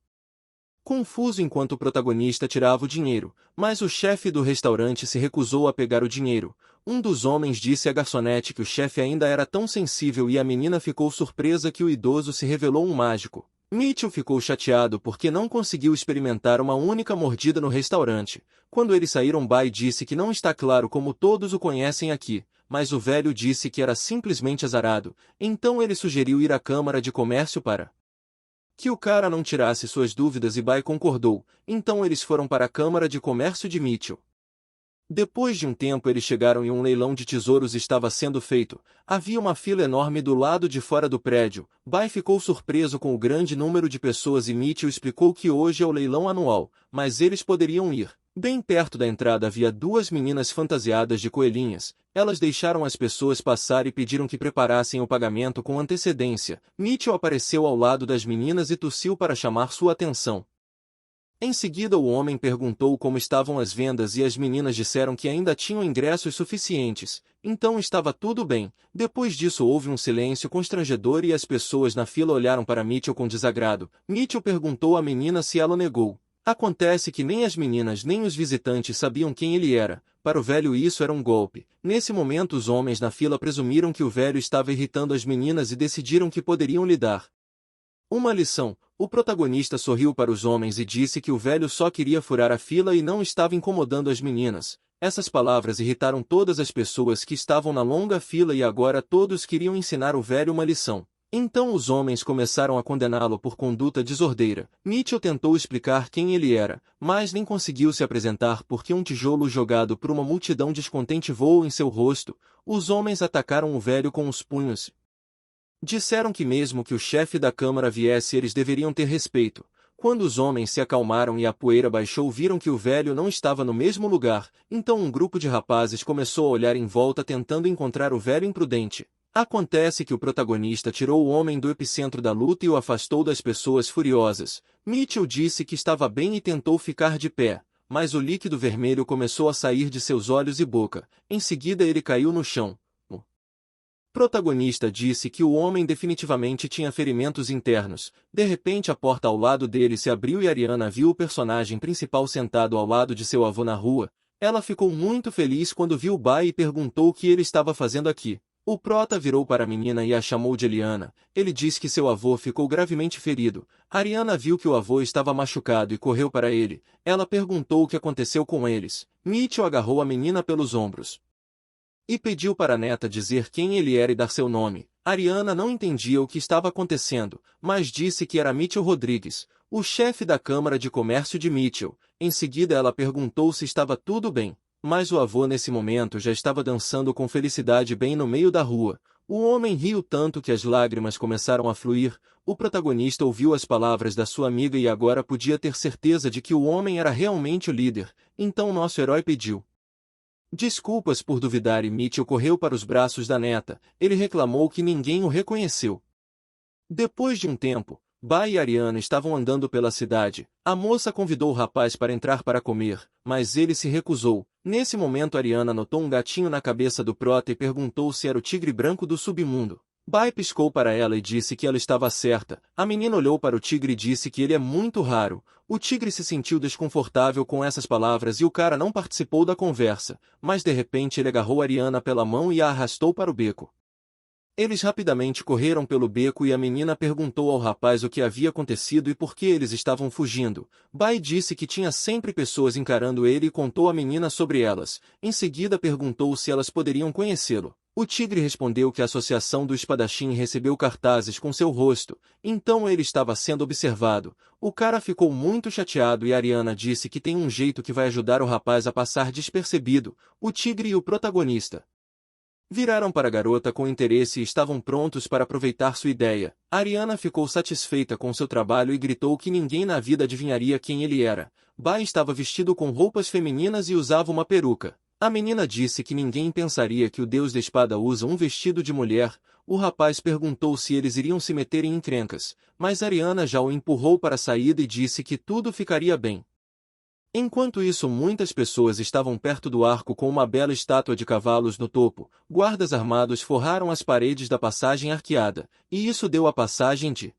A: confuso enquanto o protagonista tirava o dinheiro, mas o chefe do restaurante se recusou a pegar o dinheiro. Um dos homens disse à garçonete que o chefe ainda era tão sensível e a menina ficou surpresa que o idoso se revelou um mágico. Mitchell ficou chateado porque não conseguiu experimentar uma única mordida no restaurante. Quando eles saíram, Bai disse que não está claro como todos o conhecem aqui, mas o velho disse que era simplesmente azarado. Então ele sugeriu ir à Câmara de Comércio para que o cara não tirasse suas dúvidas e Bai concordou. Então eles foram para a Câmara de Comércio de Mitchell. Depois de um tempo eles chegaram e um leilão de tesouros estava sendo feito. Havia uma fila enorme do lado de fora do prédio. Bai ficou surpreso com o grande número de pessoas e Mitchell explicou que hoje é o leilão anual, mas eles poderiam ir. Bem perto da entrada havia duas meninas fantasiadas de coelhinhas. Elas deixaram as pessoas passar e pediram que preparassem o pagamento com antecedência. Mitchell apareceu ao lado das meninas e tossiu para chamar sua atenção. Em seguida o homem perguntou como estavam as vendas e as meninas disseram que ainda tinham ingressos suficientes. Então estava tudo bem. Depois disso houve um silêncio constrangedor e as pessoas na fila olharam para Mitchell com desagrado. Mitchell perguntou à menina se ela negou. Acontece que nem as meninas nem os visitantes sabiam quem ele era. Para o velho isso era um golpe. Nesse momento os homens na fila presumiram que o velho estava irritando as meninas e decidiram que poderiam lhe dar uma lição. O protagonista sorriu para os homens e disse que o velho só queria furar a fila e não estava incomodando as meninas. Essas palavras irritaram todas as pessoas que estavam na longa fila e agora todos queriam ensinar o velho uma lição. Então os homens começaram a condená-lo por conduta desordeira. Mitchell tentou explicar quem ele era, mas nem conseguiu se apresentar porque um tijolo jogado por uma multidão descontente voou em seu rosto. Os homens atacaram o velho com os punhos Disseram que mesmo que o chefe da câmara viesse eles deveriam ter respeito. Quando os homens se acalmaram e a poeira baixou viram que o velho não estava no mesmo lugar, então um grupo de rapazes começou a olhar em volta tentando encontrar o velho imprudente. Acontece que o protagonista tirou o homem do epicentro da luta e o afastou das pessoas furiosas. Mitchell disse que estava bem e tentou ficar de pé, mas o líquido vermelho começou a sair de seus olhos e boca. Em seguida ele caiu no chão. O protagonista disse que o homem definitivamente tinha ferimentos internos. De repente a porta ao lado dele se abriu e Ariana viu o personagem principal sentado ao lado de seu avô na rua. Ela ficou muito feliz quando viu Bai e perguntou o que ele estava fazendo aqui. O prota virou para a menina e a chamou de Eliana. Ele disse que seu avô ficou gravemente ferido. Ariana viu que o avô estava machucado e correu para ele. Ela perguntou o que aconteceu com eles. Mitchell agarrou a menina pelos ombros e pediu para a neta dizer quem ele era e dar seu nome. Ariana não entendia o que estava acontecendo, mas disse que era Mitchell Rodrigues, o chefe da Câmara de Comércio de Mitchell. Em seguida ela perguntou se estava tudo bem. Mas o avô nesse momento já estava dançando com felicidade bem no meio da rua. O homem riu tanto que as lágrimas começaram a fluir. O protagonista ouviu as palavras da sua amiga e agora podia ter certeza de que o homem era realmente o líder. Então nosso herói pediu desculpas por duvidar e Mitchell correu para os braços da neta. Ele reclamou que ninguém o reconheceu. Depois de um tempo, Bai e Ariana estavam andando pela cidade. A moça convidou o rapaz para entrar para comer, mas ele se recusou. Nesse momento Ariana notou um gatinho na cabeça do prota e perguntou se era o tigre branco do submundo. Bai piscou para ela e disse que ela estava certa. A menina olhou para o tigre e disse que ele é muito raro. O tigre se sentiu desconfortável com essas palavras e o cara não participou da conversa, mas de repente ele agarrou Ariana pela mão e a arrastou para o beco. Eles rapidamente correram pelo beco e a menina perguntou ao rapaz o que havia acontecido e por que eles estavam fugindo. Bai disse que tinha sempre pessoas encarando ele e contou à menina sobre elas. Em seguida perguntou se elas poderiam conhecê-lo. O tigre respondeu que a Associação do Espadachim recebeu cartazes com seu rosto, então ele estava sendo observado. O cara ficou muito chateado e Ariana disse que tem um jeito que vai ajudar o rapaz a passar despercebido. O tigre e o protagonista viraram para a garota com interesse e estavam prontos para aproveitar sua ideia. Ariana ficou satisfeita com seu trabalho e gritou que ninguém na vida adivinharia quem ele era. Bai estava vestido com roupas femininas e usava uma peruca. A menina disse que ninguém pensaria que o deus da espada usa um vestido de mulher. O rapaz perguntou se eles iriam se meter em encrencas, mas Ariana já o empurrou para a saída e disse que tudo ficaria bem. Enquanto isso muitas pessoas estavam perto do arco com uma bela estátua de cavalos no topo. Guardas armados forraram as paredes da passagem arqueada, e isso deu à passagem de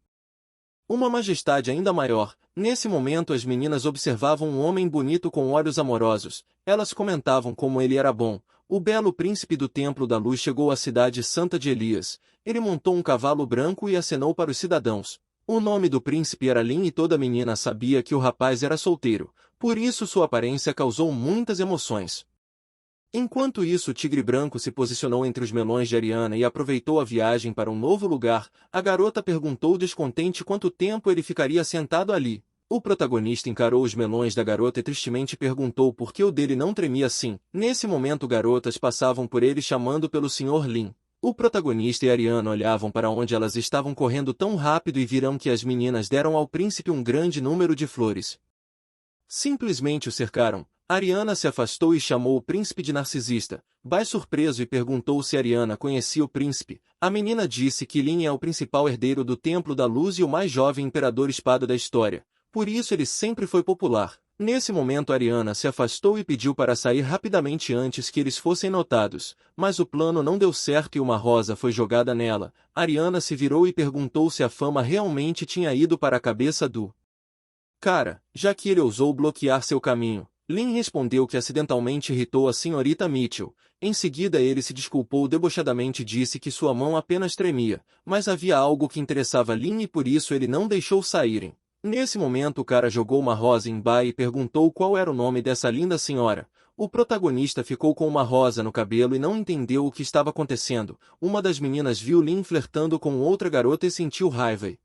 A: uma majestade ainda maior. Nesse momento as meninas observavam um homem bonito com olhos amorosos. Elas comentavam como ele era bom. O belo príncipe do Templo da Luz chegou à cidade santa de Elias. Ele montou um cavalo branco e acenou para os cidadãos. O nome do príncipe era Lin e toda menina sabia que o rapaz era solteiro. Por isso sua aparência causou muitas emoções. Enquanto isso o tigre branco se posicionou entre os melões de Ariana e aproveitou a viagem para um novo lugar. A garota perguntou descontente quanto tempo ele ficaria sentado ali. O protagonista encarou os melões da garota e tristemente perguntou por que o dele não tremia assim. Nesse momento garotas passavam por ele chamando pelo Sr. Lin. O protagonista e Ariana olhavam para onde elas estavam correndo tão rápido e viram que as meninas deram ao príncipe um grande número de flores. Simplesmente o cercaram. Ariana se afastou e chamou o príncipe de narcisista. Bai surpreso e perguntou se Ariana conhecia o príncipe. A menina disse que Lin é o principal herdeiro do Templo da Luz e o mais jovem imperador espada da história. Por isso ele sempre foi popular. Nesse momento Ariana se afastou e pediu para sair rapidamente antes que eles fossem notados. Mas o plano não deu certo e uma rosa foi jogada nela. Ariana se virou e perguntou se a fama realmente tinha ido para a cabeça do cara, já que ele ousou bloquear seu caminho. Lin respondeu que acidentalmente irritou a senhorita Mitchell. Em seguida ele se desculpou debochadamente e disse que sua mão apenas tremia, mas havia algo que interessava Lin e por isso ele não deixou saírem. Nesse momento o cara jogou uma rosa em Bai e perguntou qual era o nome dessa linda senhora. O protagonista ficou com uma rosa no cabelo e não entendeu o que estava acontecendo. Uma das meninas viu Lin flertando com outra garota e sentiu raiva e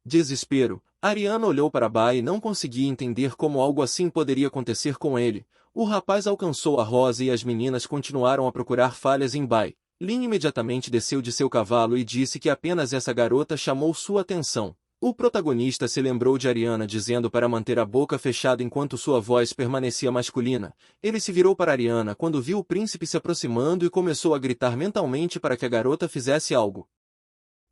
A: desespero. Ariana olhou para Bai e não conseguia entender como algo assim poderia acontecer com ele. O rapaz alcançou a rosa e as meninas continuaram a procurar falhas em Bai. Lin imediatamente desceu de seu cavalo e disse que apenas essa garota chamou sua atenção. O protagonista se lembrou de Ariana dizendo para manter a boca fechada enquanto sua voz permanecia masculina. Ele se virou para Ariana quando viu o príncipe se aproximando e começou a gritar mentalmente para que a garota fizesse algo.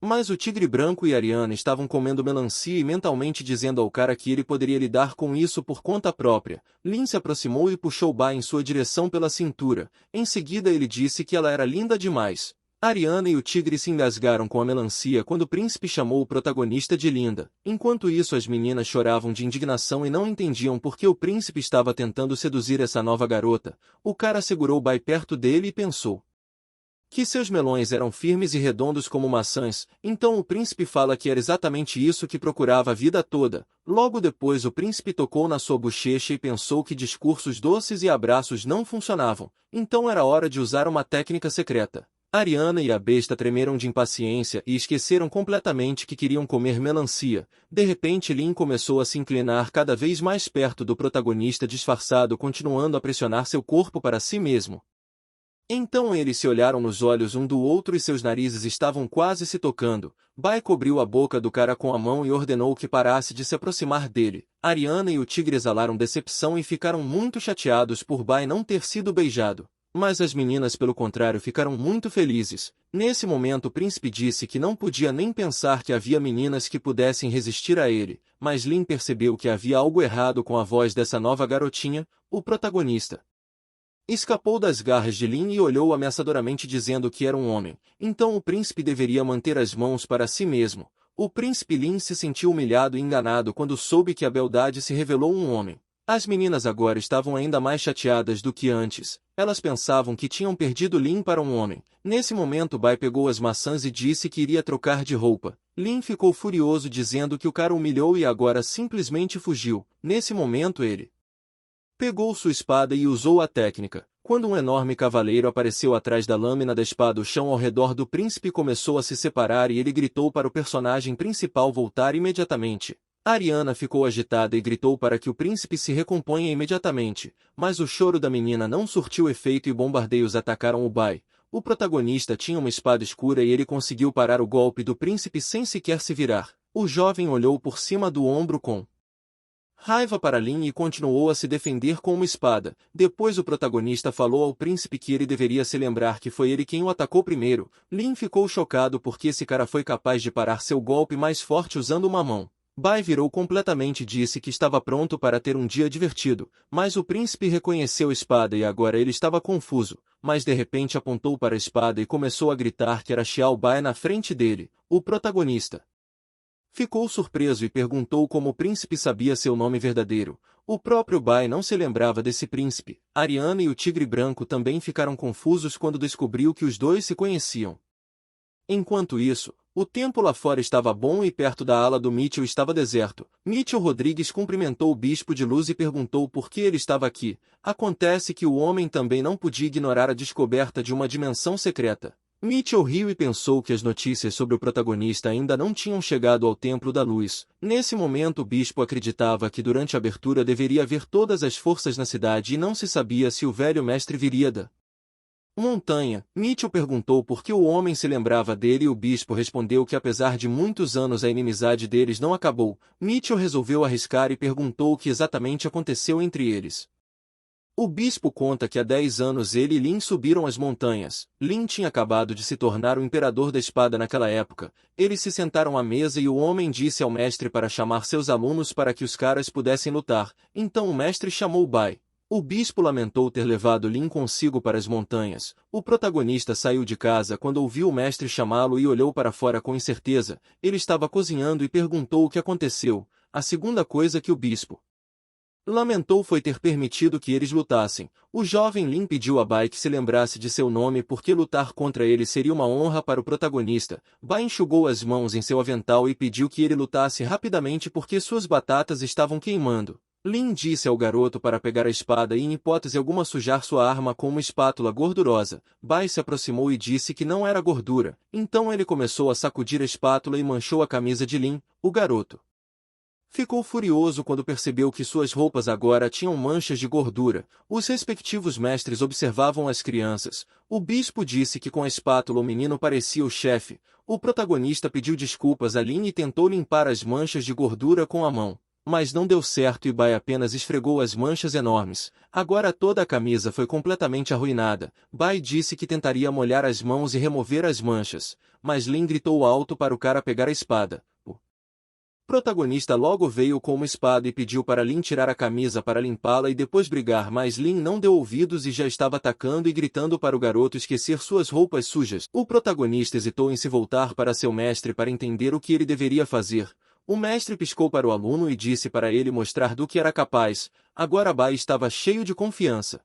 A: Mas o tigre branco e Ariana estavam comendo melancia e mentalmente dizendo ao cara que ele poderia lidar com isso por conta própria. Lin se aproximou e puxou Bai em sua direção pela cintura. Em seguida ele disse que ela era linda demais. Ariana e o tigre se engasgaram com a melancia quando o príncipe chamou o protagonista de linda. Enquanto isso as meninas choravam de indignação e não entendiam por que o príncipe estava tentando seduzir essa nova garota. O cara segurou Bai perto dele e pensou que seus melões eram firmes e redondos como maçãs, então o príncipe fala que era exatamente isso que procurava a vida toda. Logo depois o príncipe tocou na sua bochecha e pensou que discursos doces e abraços não funcionavam, então era hora de usar uma técnica secreta. Ariana e a besta tremeram de impaciência e esqueceram completamente que queriam comer melancia. De repente Lin começou a se inclinar cada vez mais perto do protagonista disfarçado, continuando a pressionar seu corpo para si mesmo. Então eles se olharam nos olhos um do outro e seus narizes estavam quase se tocando. Bai cobriu a boca do cara com a mão e ordenou que parasse de se aproximar dele. Ariana e o tigre exalaram decepção e ficaram muito chateados por Bai não ter sido beijado. Mas as meninas, pelo contrário, ficaram muito felizes. Nesse momento o príncipe disse que não podia nem pensar que havia meninas que pudessem resistir a ele, mas Lin percebeu que havia algo errado com a voz dessa nova garotinha, o protagonista. Escapou das garras de Lin e olhou ameaçadoramente dizendo que era um homem. Então o príncipe deveria manter as mãos para si mesmo. O príncipe Lin se sentiu humilhado e enganado quando soube que a beldade se revelou um homem. As meninas agora estavam ainda mais chateadas do que antes. Elas pensavam que tinham perdido Lin para um homem. Nesse momento Bai pegou as maçãs e disse que iria trocar de roupa. Lin ficou furioso dizendo que o cara humilhou e agora simplesmente fugiu. Nesse momento ele pegou sua espada e usou a técnica. Quando um enorme cavaleiro apareceu atrás da lâmina da espada, o chão ao redor do príncipe começou a se separar e ele gritou para o personagem principal voltar imediatamente. Ariana ficou agitada e gritou para que o príncipe se recomponha imediatamente, mas o choro da menina não surtiu efeito e bombardeios atacaram o Bai. O protagonista tinha uma espada escura e ele conseguiu parar o golpe do príncipe sem sequer se virar. O jovem olhou por cima do ombro com raiva para Lin e continuou a se defender com uma espada. Depois o protagonista falou ao príncipe que ele deveria se lembrar que foi ele quem o atacou primeiro. Lin ficou chocado porque esse cara foi capaz de parar seu golpe mais forte usando uma mão. Bai virou completamente e disse que estava pronto para ter um dia divertido, mas o príncipe reconheceu a espada e agora ele estava confuso, mas de repente apontou para a espada e começou a gritar que era Xiao Bai na frente dele, o protagonista. Ficou surpreso e perguntou como o príncipe sabia seu nome verdadeiro. O próprio Bai não se lembrava desse príncipe. Ariana e o tigre branco também ficaram confusos quando descobriu que os dois se conheciam. Enquanto isso, o tempo lá fora estava bom e perto da ala do Mitchell estava deserto. Mitchell Rodrigues cumprimentou o bispo de luz e perguntou por que ele estava aqui. Acontece que o homem também não podia ignorar a descoberta de uma dimensão secreta. Mitchell riu e pensou que as notícias sobre o protagonista ainda não tinham chegado ao Templo da Luz. Nesse momento o bispo acreditava que durante a abertura deveria haver todas as forças na cidade e não se sabia se o velho mestre viria da montanha. Mitchell perguntou por que o homem se lembrava dele e o bispo respondeu que apesar de muitos anos a inimizade deles não acabou. Mitchell resolveu arriscar e perguntou o que exatamente aconteceu entre eles. O bispo conta que há 10 anos ele e Lin subiram as montanhas. Lin tinha acabado de se tornar o imperador da espada naquela época. Eles se sentaram à mesa e o homem disse ao mestre para chamar seus alunos para que os caras pudessem lutar. Então o mestre chamou Bai. O bispo lamentou ter levado Lin consigo para as montanhas. O protagonista saiu de casa quando ouviu o mestre chamá-lo e olhou para fora com incerteza. Ele estava cozinhando e perguntou o que aconteceu. A segunda coisa que o bispo lamentou foi ter permitido que eles lutassem. O jovem Lin pediu a Bai que se lembrasse de seu nome porque lutar contra ele seria uma honra para o protagonista. Bai enxugou as mãos em seu avental e pediu que ele lutasse rapidamente porque suas batatas estavam queimando. Lin disse ao garoto para pegar a espada e em hipótese alguma sujar sua arma com uma espátula gordurosa. Bai se aproximou e disse que não era gordura. Então ele começou a sacudir a espátula e manchou a camisa de Lin, o garoto. Ficou furioso quando percebeu que suas roupas agora tinham manchas de gordura. Os respectivos mestres observavam as crianças. O bispo disse que com a espátula o menino parecia o chefe. O protagonista pediu desculpas a Lin e tentou limpar as manchas de gordura com a mão. Mas não deu certo e Bai apenas esfregou as manchas enormes. Agora toda a camisa foi completamente arruinada. Bai disse que tentaria molhar as mãos e remover as manchas. Mas Lin gritou alto para o cara pegar a espada. O protagonista logo veio com uma espada e pediu para Lin tirar a camisa para limpá-la e depois brigar, mas Lin não deu ouvidos e já estava atacando e gritando para o garoto esquecer suas roupas sujas. O protagonista hesitou em se voltar para seu mestre para entender o que ele deveria fazer. O mestre piscou para o aluno e disse para ele mostrar do que era capaz. Agora Bai estava cheio de confiança.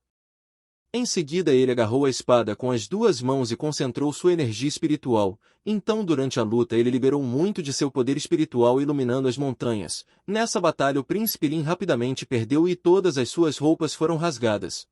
A: Em seguida ele agarrou a espada com as duas mãos e concentrou sua energia espiritual. Então durante a luta ele liberou muito de seu poder espiritual iluminando as montanhas. Nessa batalha o príncipe Lin rapidamente perdeu e todas as suas roupas foram rasgadas.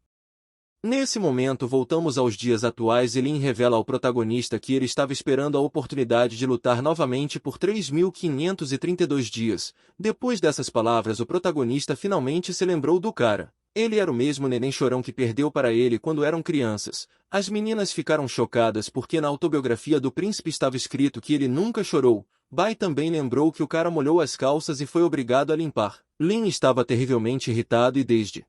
A: Nesse momento voltamos aos dias atuais e Lin revela ao protagonista que ele estava esperando a oportunidade de lutar novamente por 3.532 dias. Depois dessas palavras o protagonista finalmente se lembrou do cara. Ele era o mesmo neném chorão que perdeu para ele quando eram crianças. As meninas ficaram chocadas porque na autobiografia do príncipe estava escrito que ele nunca chorou. Bai também lembrou que o cara molhou as calças e foi obrigado a limpar. Lin estava terrivelmente irritado e desde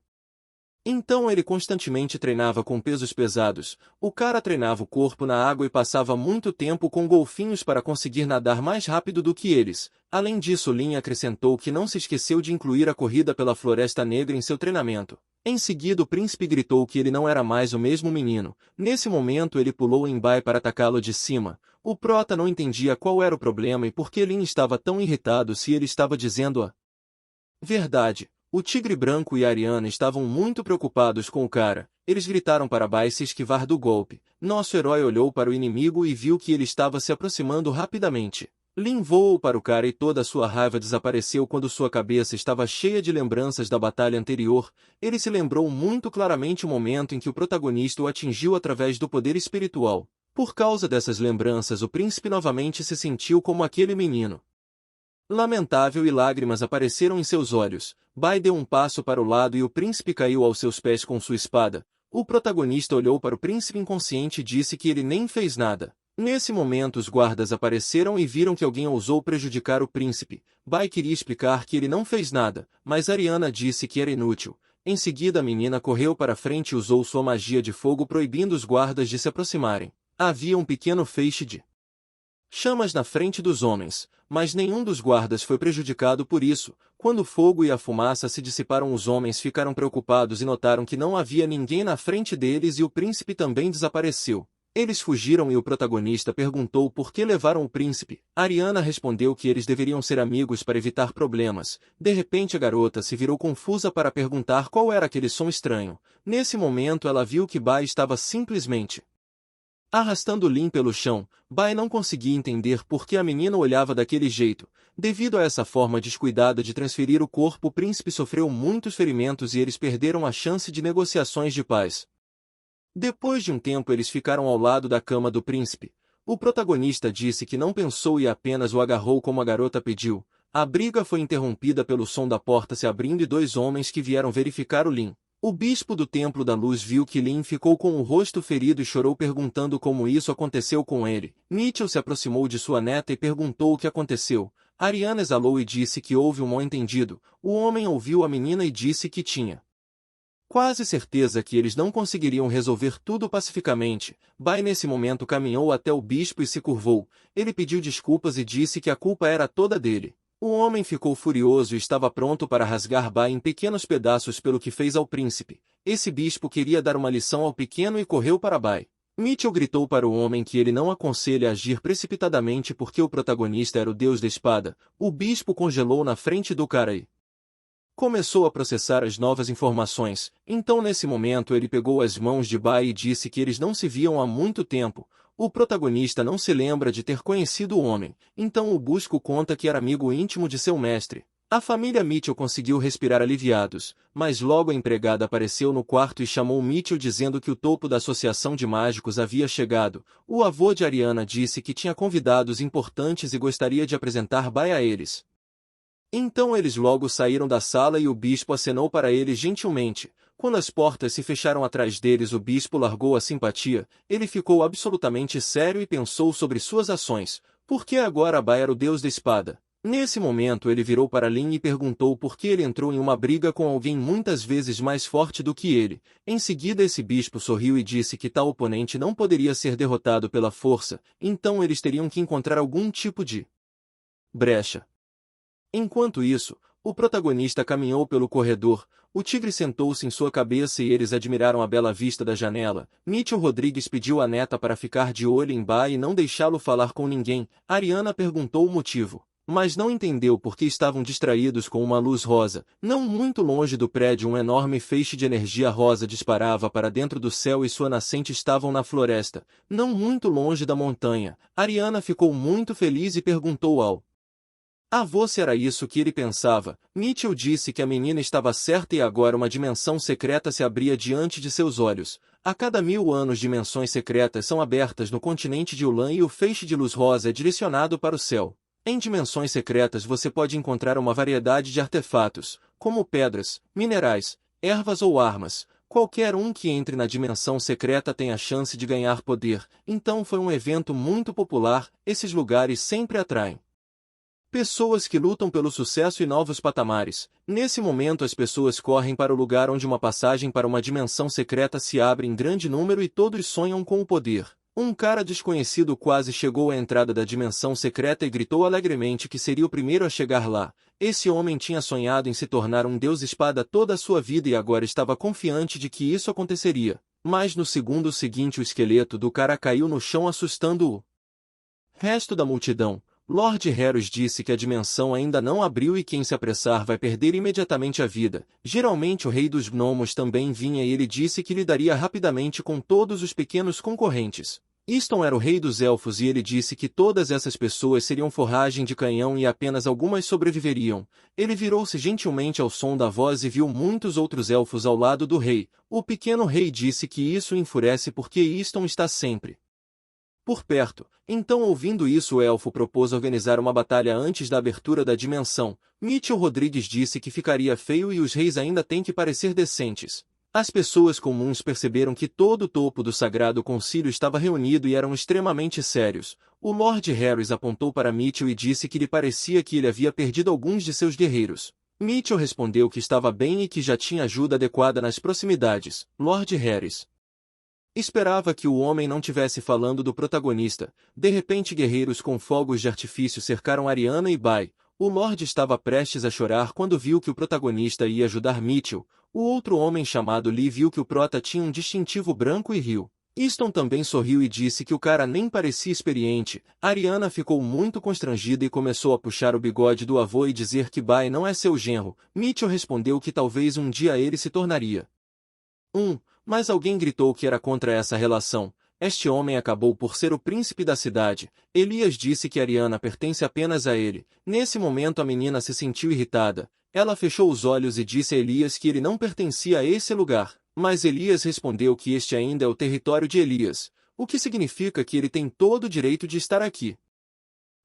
A: então ele constantemente treinava com pesos pesados. O cara treinava o corpo na água e passava muito tempo com golfinhos para conseguir nadar mais rápido do que eles. Além disso, Lin acrescentou que não se esqueceu de incluir a corrida pela Floresta Negra em seu treinamento. Em seguida o príncipe gritou que ele não era mais o mesmo menino. Nesse momento ele pulou em Bai para atacá-lo de cima. O prota não entendia qual era o problema e por que Lin estava tão irritado se ele estava dizendo a verdade. O Tigre Branco e a Ariana estavam muito preocupados com o cara. Eles gritaram para Bai se esquivar do golpe. Nosso herói olhou para o inimigo e viu que ele estava se aproximando rapidamente. Lin voou para o cara e toda a sua raiva desapareceu quando sua cabeça estava cheia de lembranças da batalha anterior. Ele se lembrou muito claramente o momento em que o protagonista o atingiu através do poder espiritual. Por causa dessas lembranças o príncipe novamente se sentiu como aquele menino lamentável e lágrimas apareceram em seus olhos. Bai deu um passo para o lado e o príncipe caiu aos seus pés com sua espada. O protagonista olhou para o príncipe inconsciente e disse que ele nem fez nada. Nesse momento os guardas apareceram e viram que alguém ousou prejudicar o príncipe. Bai queria explicar que ele não fez nada, mas Ariana disse que era inútil. Em seguida a menina correu para frente e usou sua magia de fogo proibindo os guardas de se aproximarem. Havia um pequeno feixe de chamas na frente dos homens, mas nenhum dos guardas foi prejudicado por isso. Quando o fogo e a fumaça se dissiparam os homens ficaram preocupados e notaram que não havia ninguém na frente deles e o príncipe também desapareceu. Eles fugiram e o protagonista perguntou por que levaram o príncipe. Ariana respondeu que eles deveriam ser amigos para evitar problemas. De repente a garota se virou confusa para perguntar qual era aquele som estranho. Nesse momento ela viu que Bai estava simplesmente arrastando Lin pelo chão. Bai não conseguia entender por que a menina olhava daquele jeito. Devido a essa forma descuidada de transferir o corpo, o príncipe sofreu muitos ferimentos e eles perderam a chance de negociações de paz. Depois de um tempo eles ficaram ao lado da cama do príncipe. O protagonista disse que não pensou e apenas o agarrou como a garota pediu. A briga foi interrompida pelo som da porta se abrindo e dois homens que vieram verificar o Lin. O bispo do Templo da Luz viu que Lin ficou com o rosto ferido e chorou perguntando como isso aconteceu com ele. Mitchell se aproximou de sua neta e perguntou o que aconteceu. Ariana exalou e disse que houve um mal-entendido. O homem ouviu a menina e disse que tinha quase certeza que eles não conseguiriam resolver tudo pacificamente. Bai nesse momento caminhou até o bispo e se curvou. Ele pediu desculpas e disse que a culpa era toda dele. O homem ficou furioso e estava pronto para rasgar Bai em pequenos pedaços pelo que fez ao príncipe. Esse bispo queria dar uma lição ao pequeno e correu para Bai. Mitchell gritou para o homem que ele não aconselha agir precipitadamente porque o protagonista era o deus da espada. O bispo congelou na frente do cara e começou a processar as novas informações. Então nesse momento ele pegou as mãos de Bai e disse que eles não se viam há muito tempo. O protagonista não se lembra de ter conhecido o homem, então o busco conta que era amigo íntimo de seu mestre. A família Mitchell conseguiu respirar aliviados, mas logo a empregada apareceu no quarto e chamou Mitchell dizendo que o topo da Associação de Mágicos havia chegado. O avô de Ariana disse que tinha convidados importantes e gostaria de apresentar Bai a eles. Então eles logo saíram da sala e o bispo acenou para eles gentilmente. Quando as portas se fecharam atrás deles, o bispo largou a simpatia. Ele ficou absolutamente sério e pensou sobre suas ações. Por que agora Ba era o deus da espada? Nesse momento ele virou para Lin e perguntou por que ele entrou em uma briga com alguém muitas vezes mais forte do que ele. Em seguida esse bispo sorriu e disse que tal oponente não poderia ser derrotado pela força, então eles teriam que encontrar algum tipo de brecha. Enquanto isso, o protagonista caminhou pelo corredor, o tigre sentou-se em sua cabeça e eles admiraram a bela vista da janela. Mitchell Rodrigues pediu à neta para ficar de olho em Ba e não deixá-lo falar com ninguém. Ariana perguntou o motivo, mas não entendeu por que estavam distraídos com uma luz rosa. Não muito longe do prédio, um enorme feixe de energia rosa disparava para dentro do céu e sua nascente estavam na floresta, não muito longe da montanha. Ariana ficou muito feliz e perguntou ao avô se era isso que ele pensava. Mitchell disse que a menina estava certa e agora uma dimensão secreta se abria diante de seus olhos. A cada 1000 anos dimensões secretas são abertas no continente de Ulan e o feixe de luz rosa é direcionado para o céu. Em dimensões secretas você pode encontrar uma variedade de artefatos, como pedras, minerais, ervas ou armas. Qualquer um que entre na dimensão secreta tem a chance de ganhar poder. Então foi um evento muito popular. Esses lugares sempre atraem pessoas que lutam pelo sucesso e novos patamares. Nesse momento as pessoas correm para o lugar onde uma passagem para uma dimensão secreta se abre em grande número e todos sonham com o poder. Um cara desconhecido quase chegou à entrada da dimensão secreta e gritou alegremente que seria o primeiro a chegar lá. Esse homem tinha sonhado em se tornar um deus-espada toda a sua vida e agora estava confiante de que isso aconteceria. Mas no segundo seguinte o esqueleto do cara caiu no chão assustando o resto da multidão. Lord Harris disse que a dimensão ainda não abriu e quem se apressar vai perder imediatamente a vida. Geralmente o rei dos gnomos também vinha e ele disse que lidaria rapidamente com todos os pequenos concorrentes. Easton era o rei dos elfos e ele disse que todas essas pessoas seriam forragem de canhão e apenas algumas sobreviveriam. Ele virou-se gentilmente ao som da voz e viu muitos outros elfos ao lado do rei. O pequeno rei disse que isso o enfurece porque Easton está sempre por perto. Então, ouvindo isso, o elfo propôs organizar uma batalha antes da abertura da dimensão. Mitchell Rodrigues disse que ficaria feio e os reis ainda têm que parecer decentes. As pessoas comuns perceberam que todo o topo do Sagrado Concílio estava reunido e eram extremamente sérios. O Lord Harris apontou para Mitchell e disse que lhe parecia que ele havia perdido alguns de seus guerreiros. Mitchell respondeu que estava bem e que já tinha ajuda adequada nas proximidades. Lord Harris esperava que o homem não tivesse falando do protagonista. De repente guerreiros com fogos de artifício cercaram Ariana e Bai. O Lorde estava prestes a chorar quando viu que o protagonista ia ajudar Mitchell. O outro homem chamado Lee viu que o prota tinha um distintivo branco e riu. Easton também sorriu e disse que o cara nem parecia experiente. Ariana ficou muito constrangida e começou a puxar o bigode do avô e dizer que Bai não é seu genro. Mitchell respondeu que talvez um dia ele se tornaria mas alguém gritou que era contra essa relação. Este homem acabou por ser o príncipe da cidade. Elias disse que Ariana pertence apenas a ele. Nesse momento a menina se sentiu irritada. Ela fechou os olhos e disse a Elias que ele não pertencia a esse lugar. Mas Elias respondeu que este ainda é o território de Elias, o que significa que ele tem todo o direito de estar aqui.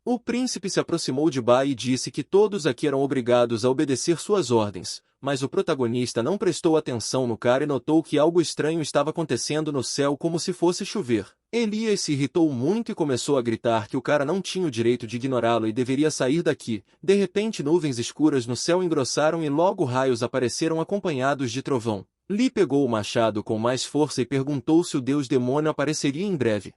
A: O príncipe se aproximou de Bai e disse que todos aqui eram obrigados a obedecer suas ordens, mas o protagonista não prestou atenção no cara e notou que algo estranho estava acontecendo no céu como se fosse chover. Elias se irritou muito e começou a gritar que o cara não tinha o direito de ignorá-lo e deveria sair daqui. De repente nuvens escuras no céu engrossaram e logo raios apareceram acompanhados de trovão. Lee pegou o machado com mais força e perguntou se o deus demônio apareceria em breve.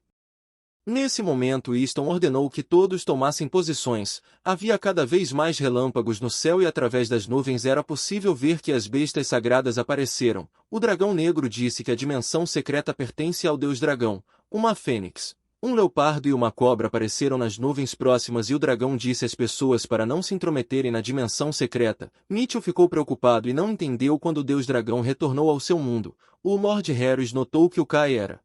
A: Nesse momento Easton ordenou que todos tomassem posições. Havia cada vez mais relâmpagos no céu e através das nuvens era possível ver que as bestas sagradas apareceram. O dragão negro disse que a dimensão secreta pertence ao deus dragão. Uma fênix, um leopardo e uma cobra apareceram nas nuvens próximas e o dragão disse às pessoas para não se intrometerem na dimensão secreta. Mitchell ficou preocupado e não entendeu quando o deus dragão retornou ao seu mundo. O Lord Harris notou que o Kai era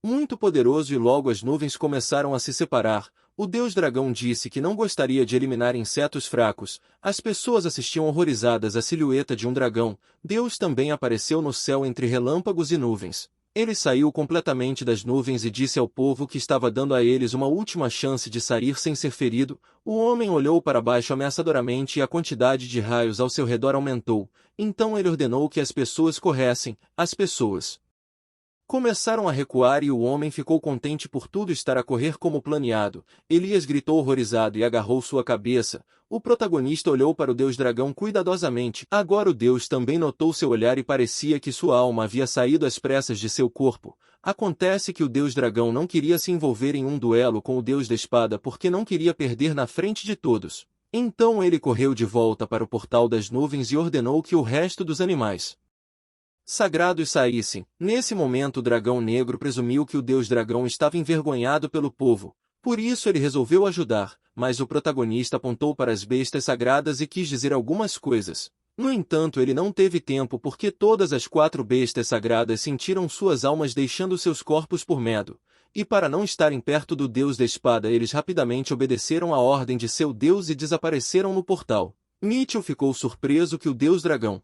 A: muito poderoso e logo as nuvens começaram a se separar. O deus dragão disse que não gostaria de eliminar insetos fracos. As pessoas assistiam horrorizadas à silhueta de um dragão. Deus também apareceu no céu entre relâmpagos e nuvens. Ele saiu completamente das nuvens e disse ao povo que estava dando a eles uma última chance de sair sem ser ferido. O homem olhou para baixo ameaçadoramente e a quantidade de raios ao seu redor aumentou. Então ele ordenou que as pessoas corressem. As pessoas começaram a recuar e o homem ficou contente por tudo estar a correr como planeado. Elias gritou horrorizado e agarrou sua cabeça. O protagonista olhou para o Deus Dragão cuidadosamente. Agora o Deus também notou seu olhar e parecia que sua alma havia saído às pressas de seu corpo. Acontece que o Deus Dragão não queria se envolver em um duelo com o Deus da Espada porque não queria perder na frente de todos. Então ele correu de volta para o portal das nuvens e ordenou que o resto dos animais sagrados saíssem. Nesse momento o dragão negro presumiu que o Deus Dragão estava envergonhado pelo povo. Por isso ele resolveu ajudar, mas o protagonista apontou para as bestas sagradas e quis dizer algumas coisas. No entanto, ele não teve tempo porque todas as 4 bestas sagradas sentiram suas almas deixando seus corpos por medo. E para não estarem perto do Deus da Espada, eles rapidamente obedeceram à ordem de seu Deus e desapareceram no portal. Mitchell ficou surpreso que o Deus Dragão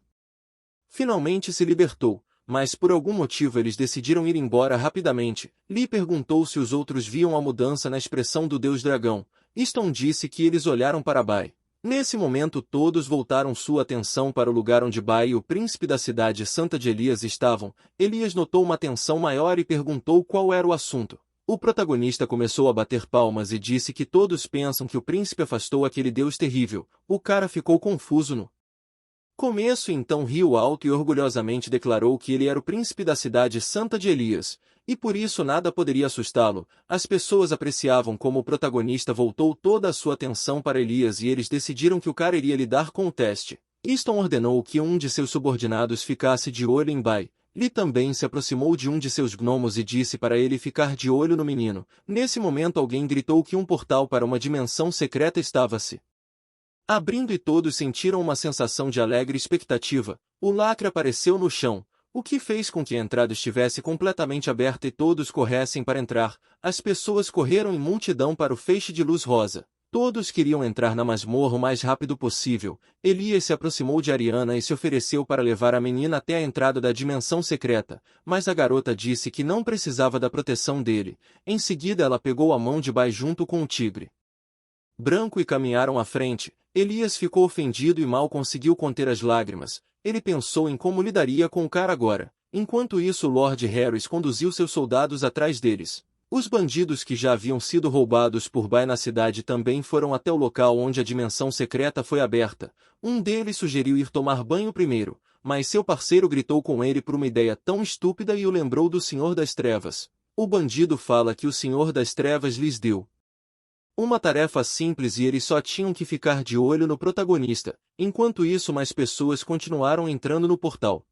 A: finalmente se libertou, mas por algum motivo eles decidiram ir embora rapidamente. Lee perguntou se os outros viam a mudança na expressão do Deus Dragão. Easton disse que eles olharam para Bai. Nesse momento todos voltaram sua atenção para o lugar onde Bai e o príncipe da cidade santa de Elias estavam. Elias notou uma tensão maior e perguntou qual era o assunto. O protagonista começou a bater palmas e disse que todos pensam que o príncipe afastou aquele Deus terrível. O cara ficou confuso no começo, então riu alto e orgulhosamente declarou que ele era o príncipe da cidade santa de Elias, e por isso nada poderia assustá-lo. As pessoas apreciavam como o protagonista voltou toda a sua atenção para Elias e eles decidiram que o cara iria lidar com o teste. Easton ordenou que um de seus subordinados ficasse de olho em Bai. Lee também se aproximou de um de seus gnomos e disse para ele ficar de olho no menino. Nesse momento alguém gritou que um portal para uma dimensão secreta estava se abrindo e todos sentiram uma sensação de alegre expectativa. O lacre apareceu no chão, o que fez com que a entrada estivesse completamente aberta e todos corressem para entrar. As pessoas correram em multidão para o feixe de luz rosa. Todos queriam entrar na masmorra o mais rápido possível. Elias se aproximou de Ariana e se ofereceu para levar a menina até a entrada da dimensão secreta, mas a garota disse que não precisava da proteção dele. Em seguida ela pegou a mão de Bai junto com o tigre branco e caminharam à frente. Elias ficou ofendido e mal conseguiu conter as lágrimas. Ele pensou em como lidaria com o cara agora. Enquanto isso, Lord Harris conduziu seus soldados atrás deles. Os bandidos que já haviam sido roubados por Bai na cidade também foram até o local onde a dimensão secreta foi aberta. Um deles sugeriu ir tomar banho primeiro, mas seu parceiro gritou com ele por uma ideia tão estúpida e o lembrou do Senhor das Trevas. O bandido fala que o Senhor das Trevas lhes deu uma tarefa simples e eles só tinham que ficar de olho no protagonista. Enquanto isso, mais pessoas continuaram entrando no portal.